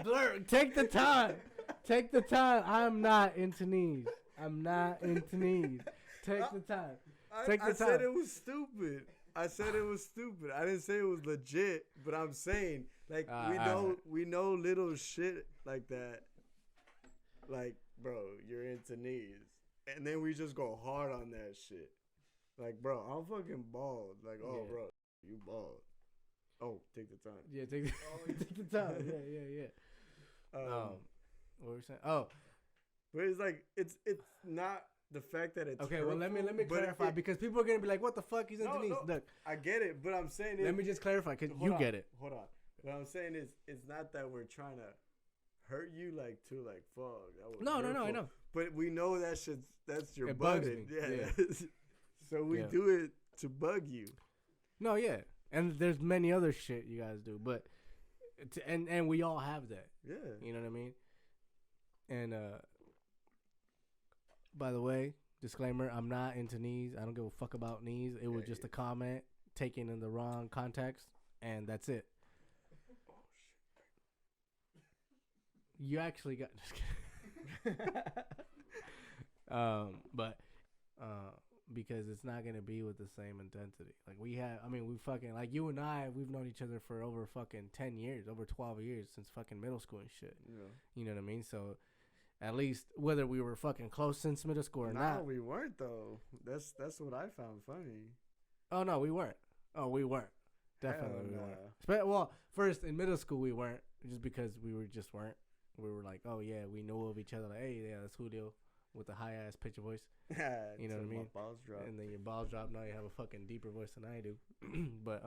Blur, take the time. Take the time. I'm not into knees. I'm not into knees. Take the time. I said it was stupid. I didn't say it was legit, but I'm saying, like, we know little shit like that. Like, bro, you're into knees. And then we just go hard on that shit. Like, bro, I'm fucking bald. Like, oh, bro, you bald. Oh, take the time. Yeah, take the time. Yeah. What were we saying? Oh, but it's like it's not the fact that it's okay. hurtful, Well, let me clarify, because people are gonna be like, "What the fuck? He's into knees." Look, I get it, but I'm saying let me just clarify, because you get it. Hold on. What I'm saying is, it's not that we're trying to hurt you, like, to like fuck. No, I know. But we know that's your it bugging. bugs me. Yeah. So we do it to bug you. No, yeah. And there's many other shit you guys do, but and we all have that. Yeah. You know what I mean? And by the way, disclaimer, I'm not into knees. I don't give a fuck about knees. It was just a comment taken in the wrong context, and that's it. Oh shit. You actually got just kidding. But because it's not gonna be with the same intensity. Like we fucking, like, you and I, we've known each other for over fucking 10 years, over 12 years, since fucking middle school and shit. Yeah. You know what I mean? So at least whether we were fucking close since middle school or not. No, we weren't though. That's what I found funny. Oh no, we weren't. Definitely we weren't. Well, first in middle school we weren't, just because we weren't. We were like, oh yeah, we know of each other. Like, hey, yeah, that's Julio with a high ass pitch of voice. You know what I mean? Balls drop. And then your balls drop. Now you have a fucking deeper voice than I do. But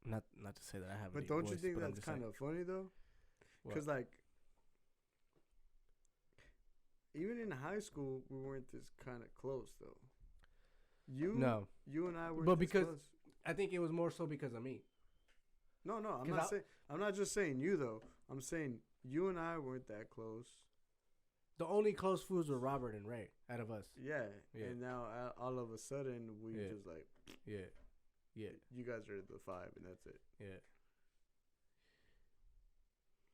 not to say that I have. But don't you think that's kind of funny though? Because like, even in high school, we weren't this kind of close though. You and I were. But because close. I think it was more so because of me. No, I'm not just saying you though. I'm saying you and I weren't that close. The only close fools were Robert and Ray out of us. Yeah. And now all of a sudden we just like. Yeah. You guys are the 5 and that's it. Yeah.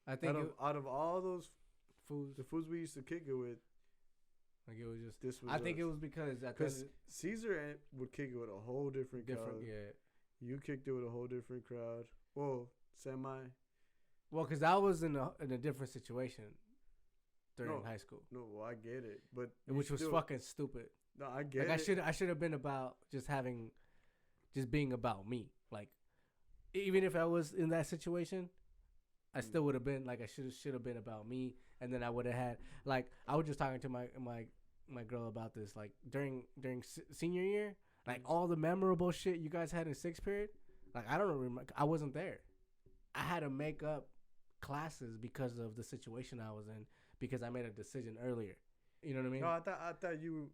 I think out of all those fools, the fools we used to kick it with, like, it was just this was. I think it was because Caesar would kick it with a whole different crowd. Yeah. You kicked it with a whole different crowd. Well, semi. Well, because I was in a different situation during high school. No, well, I get it, but which was fucking stupid. No, I get it. I should have been about just being about me. Like, even if I was in that situation, I still would have been like, I should have been about me, and then I would have had, like, I was just talking to my girl about this, like, during senior year, like, all the memorable shit you guys had in 6th period, like, I don't remember, I wasn't there. I had to make up classes because of the situation I was in because I made a decision earlier. You know what I mean? No, I thought you're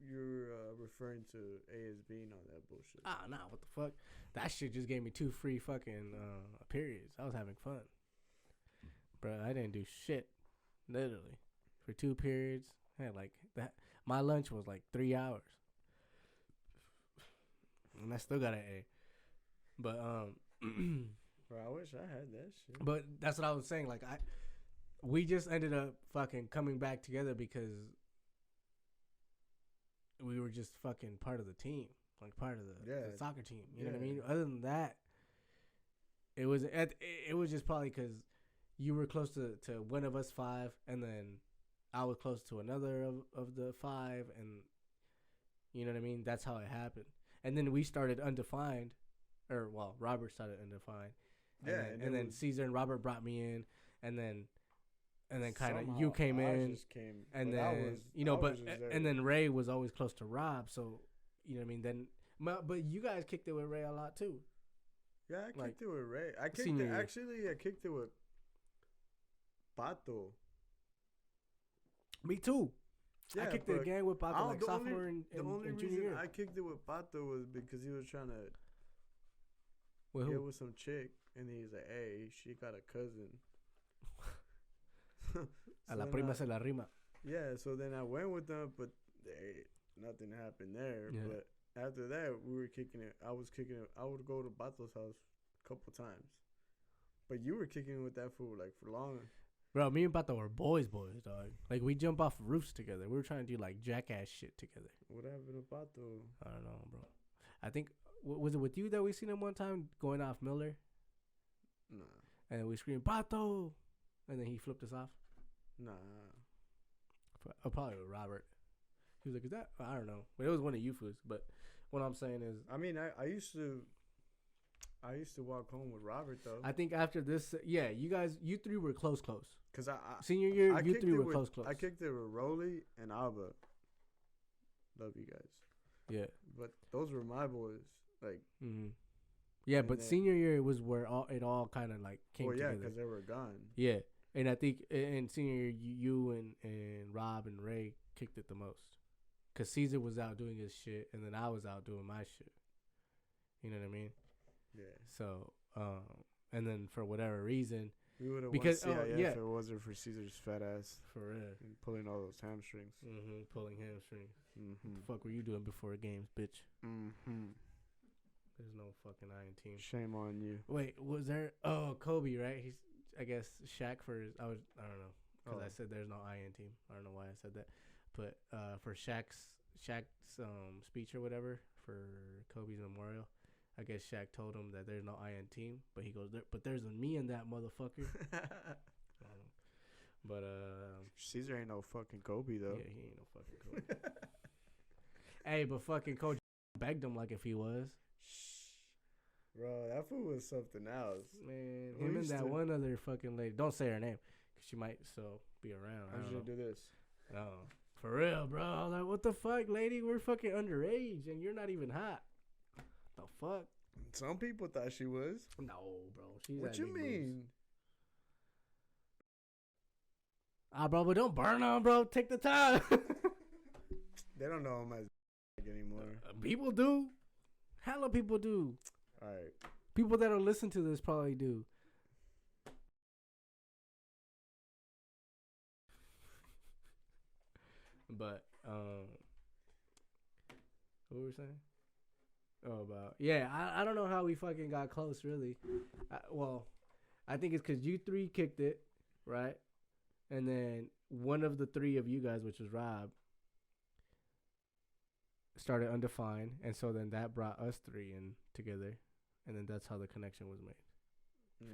referring to ASB and all that bullshit. Ah, nah, what the fuck? That shit just gave me 2 free fucking periods. I was having fun. Bro, I didn't do shit. Literally. For 2 periods. I had like that. My lunch was like 3 hours. And I still got an A. But Bro, I wish I had that shit. But that's what I was saying. Like we just ended up fucking coming back together because we were just fucking part of the team, like part of the soccer team. You know what I mean? Other than that, it was just probably because you were close to one of us 5, and then I was close to another of the 5, and you know what I mean? That's how it happened. And then we started undefined, or well, Robert started undefined. And then Caesar and Robert brought me in, and then kind of you came in, and then and then Ray was always close to Rob, so you know what I mean. Then, but you guys kicked it with Ray a lot too. Yeah, I kicked it with Ray. I kicked it with Pato. Me too. Yeah, I kicked it again with Pato, like sophomore and the only junior reason year. I kicked it with Pato was because he was trying to get with some chick, and he's like, "Hey, she got a cousin." A la prima se la rima. Yeah, so then I went with them, but nothing happened there. Yeah. But after that, we were kicking it. I was kicking it. I would go to Bato's house a couple times. But you were kicking it with that fool like for long. Bro, me and Pato were boys, dog. Like, we jump off roofs together. We were trying to do, like, jackass shit together. What happened to Pato? I don't know, bro. I think, was it with you that we seen him one time going off Miller? Nah. And we screamed, Pato! And then he flipped us off? Nah. Probably with Robert. He was like, is that? I don't know. But it was one of you fools. But what I'm saying is... I mean, I used to walk home with Robert, though. I think after this... Yeah, you 3 were close. Because senior year, you 3 were close. I kicked it with Rolly and Abba. Love you guys. Yeah. But those were my boys. Like... Mm-hmm. Yeah, but senior year was where it all kind of, like, came together. Well, yeah, because they were gone. Yeah. And I think in senior year, you and Rob and Ray kicked it the most. Because Caesar was out doing his shit, and then I was out doing my shit. You know what I mean? Yeah. So, and then for whatever reason... We would have won CIF if it wasn't for Caesar's fat ass. For real. And pulling all those hamstrings. Mm-hmm. Pulling hamstrings. Mm-hmm. What the fuck were you doing before games, bitch? Mm-hmm. There's no fucking iron team. Shame on you. Wait, was there... Oh, Kobe, right? He's... I guess Shaq for his, I don't know, because I said there's no IN team. I don't know why I said that, but for Shaq's speech or whatever for Kobe's memorial, I guess Shaq told him that there's no IN team, but he goes, but there's a me in that motherfucker. But Caesar ain't no fucking Kobe though. Yeah, he ain't no fucking Kobe. Hey, but fucking Coach begged him like if he was. Bro, that fool was something else. Man, him and that one other fucking lady. Don't say her name, because she might still be around. I should do this. No. For real, bro. I was like, what the fuck, lady? We're fucking underage, and you're not even hot. The fuck? Some people thought she was. No, bro. She's what you mean? Bro, but don't burn on, bro. Take the time. They don't know him as anymore. People do. Hella people do. All right. People that'll listen to this probably do. But what were we saying? Oh, about I don't know how we fucking got close, really. I think it's because you 3 kicked it, right? And then one of the 3 of you guys, which was Rob, started undefined, and so then that brought us 3 in together. And then that's how the connection was made.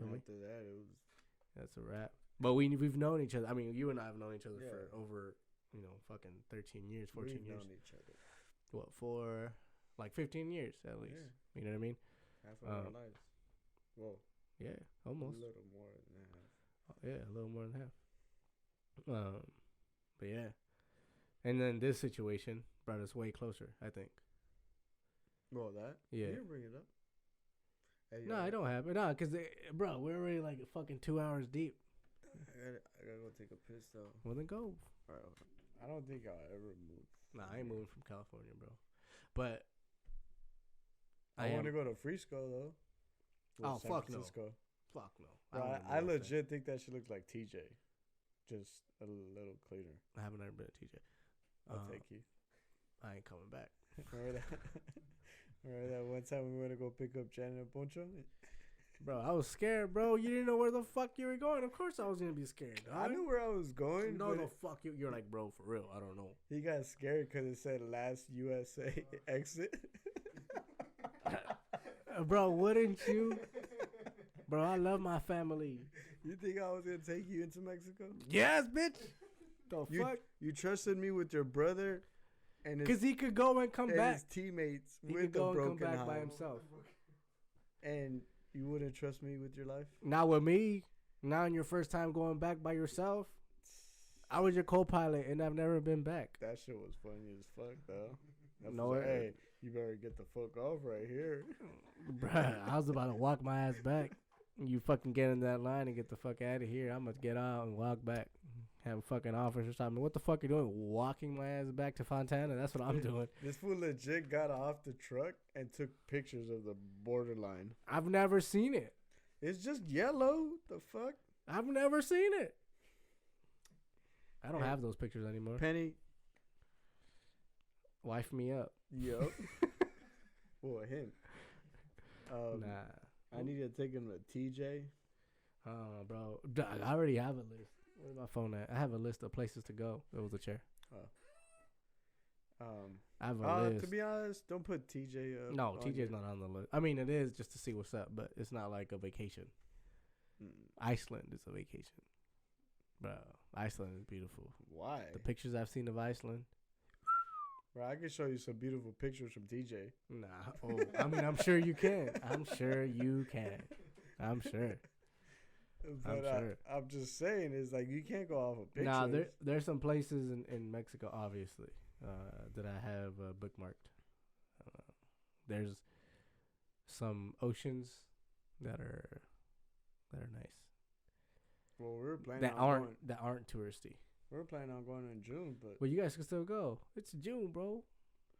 After that, it was... That's a wrap. But we've known each other. I mean, you and I have known each other for over, fucking 13 years, 14 years. We've known each other. What, for like 15 years at least. Yeah. You know what I mean? Half of our lives. Whoa. Yeah, almost. A little more than half. Yeah, a little more than half. But yeah. And then this situation brought us way closer, I think. Well, that? Yeah. You didn't bring it up. Hey, no, I don't have it. No, because, bro, we're already like fucking 2 hours deep. I gotta go take a piss though. Well, then go. All right. I don't think I'll ever move. Nah, I ain't moving from California, bro. But I want to go to Frisco though. Oh, fuck no. Fuck no. Bro, I legit think that shit looks like TJ, just a little cleaner. I haven't ever been to TJ. I'll take you. I ain't coming back. Remember that one time we went to go pick up Janet and Poncho? Bro, I was scared, bro. You didn't know where the fuck you were going. Of course I was going to be scared. Dog. I knew where I was going. No, the fuck you. You're like, bro, for real. I don't know. He got scared because it said last USA exit. Bro, wouldn't you? Bro, I love my family. You think I was going to take you into Mexico? Yes, bitch. The fuck? You trusted me with your brother. Because he could go and come back. His teammates he with could go a broken and come back heart. by himself. And you wouldn't trust me with your life? Not with me. Not on your first time going back by yourself. I was your co-pilot, and I've never been back. That shit was funny as fuck, though. No, hey, you better get the fuck off right here. Bruh, I was about to walk my ass back. You fucking get in that line and get the fuck out of here. I'm going to get out and walk back. Have a fucking officer stop me. What the fuck are you doing? Walking my ass back to Fontana? That's what I'm doing. This fool legit got off the truck and took pictures of the borderline. I've never seen it. It's just yellow. The fuck? I've never seen it. I don't have those pictures anymore. Penny. Wife me up. Yup. Well, him. Nah. I need to take him to TJ. Oh, bro. I already have a list. Where's my phone at? I have a list of places to go. It was a chair. I have a list. To be honest, don't put TJ up. No, TJ's not on the list. I mean, it is just to see what's up, but it's not like a vacation. Iceland is a vacation. Bro, Iceland is beautiful. Why? The pictures I've seen of Iceland. Bro, I can show you some beautiful pictures from TJ. Nah. Oh, I mean, I'm sure you can. I'm sure you can. I'm sure. But I'm just saying, it's like you can't go off of pictures. Nah, there's some places in Mexico, obviously, that I have bookmarked. There's some oceans that are nice. Well, we were planning that aren't touristy. We were planning on going in June, but well, you guys can still go. It's June, bro.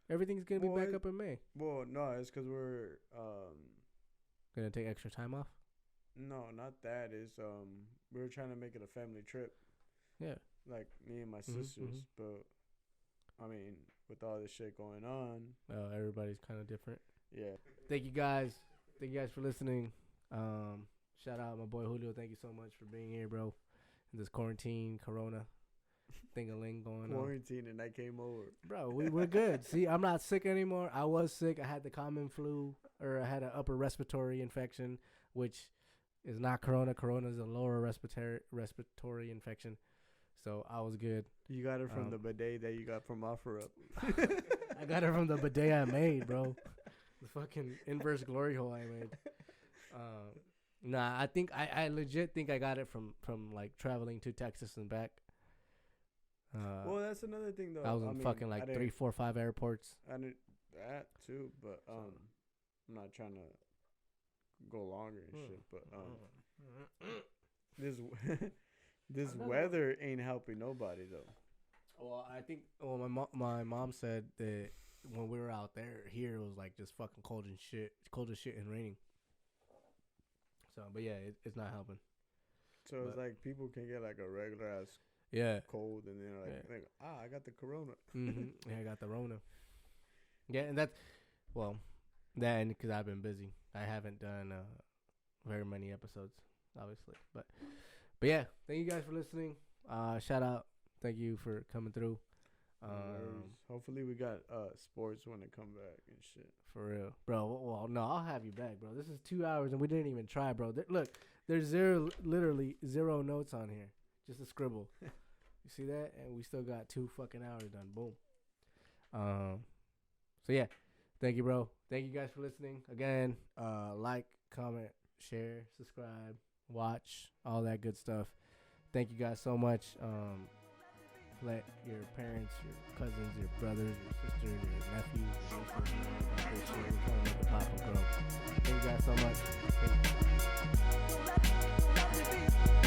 Everything's gonna be back up in May. Well, no, it's because we're gonna take extra time off. No, not that. It's we were trying to make it a family trip. Yeah. Like me and my sisters, but I mean, with all this shit going on, everybody's kind of different. Yeah. Thank you guys for listening. Shout out my boy Julio. Thank you so much for being here, bro. In this quarantine, corona, thing-a-ling going on. Quarantine, and I came over. Bro, we're good. See, I'm not sick anymore. I was sick. I had the common flu, or I had an upper respiratory infection, which is not corona. Corona is a lower respiratory infection. So I was good. You got it from the bidet that you got from OfferUp. I got it from the bidet I made, bro. The fucking inverse glory hole I made. Nah, I think I legit think I got it from like traveling to Texas and back. Well, that's another thing though. I was in fucking like 3, 4, 5 airports. I did that too, but I'm not trying to go longer and shit. But this weather ain't helping nobody though. Well, I think my mom said that when we were out there, here it was like just fucking cold as shit and raining. So, but yeah, it's not helping. So it's like people can get like a regular ass cold, and then like I got the corona. Yeah, I got the Rona. Yeah, and that's and because I've been busy, I haven't done very many episodes, obviously. But yeah, thank you guys for listening. Shout out, thank you for coming through. Hopefully we got sports when they come back and shit. For real, bro. Well, no, I'll have you back, bro. This is 2 hours and we didn't even try, bro. Look, there's literally zero notes on here, just a scribble. You see that? And we still got 2 fucking hours done. Boom. So yeah, thank you, bro. Thank you guys for listening again. Like, comment, share, subscribe, watch, all that good stuff. Thank you guys so much. Let your parents, your cousins, your brothers, your sisters, your nephews, your nieces know about this shit. We're trying to make it pop and grow. Thank you guys so much. Peace.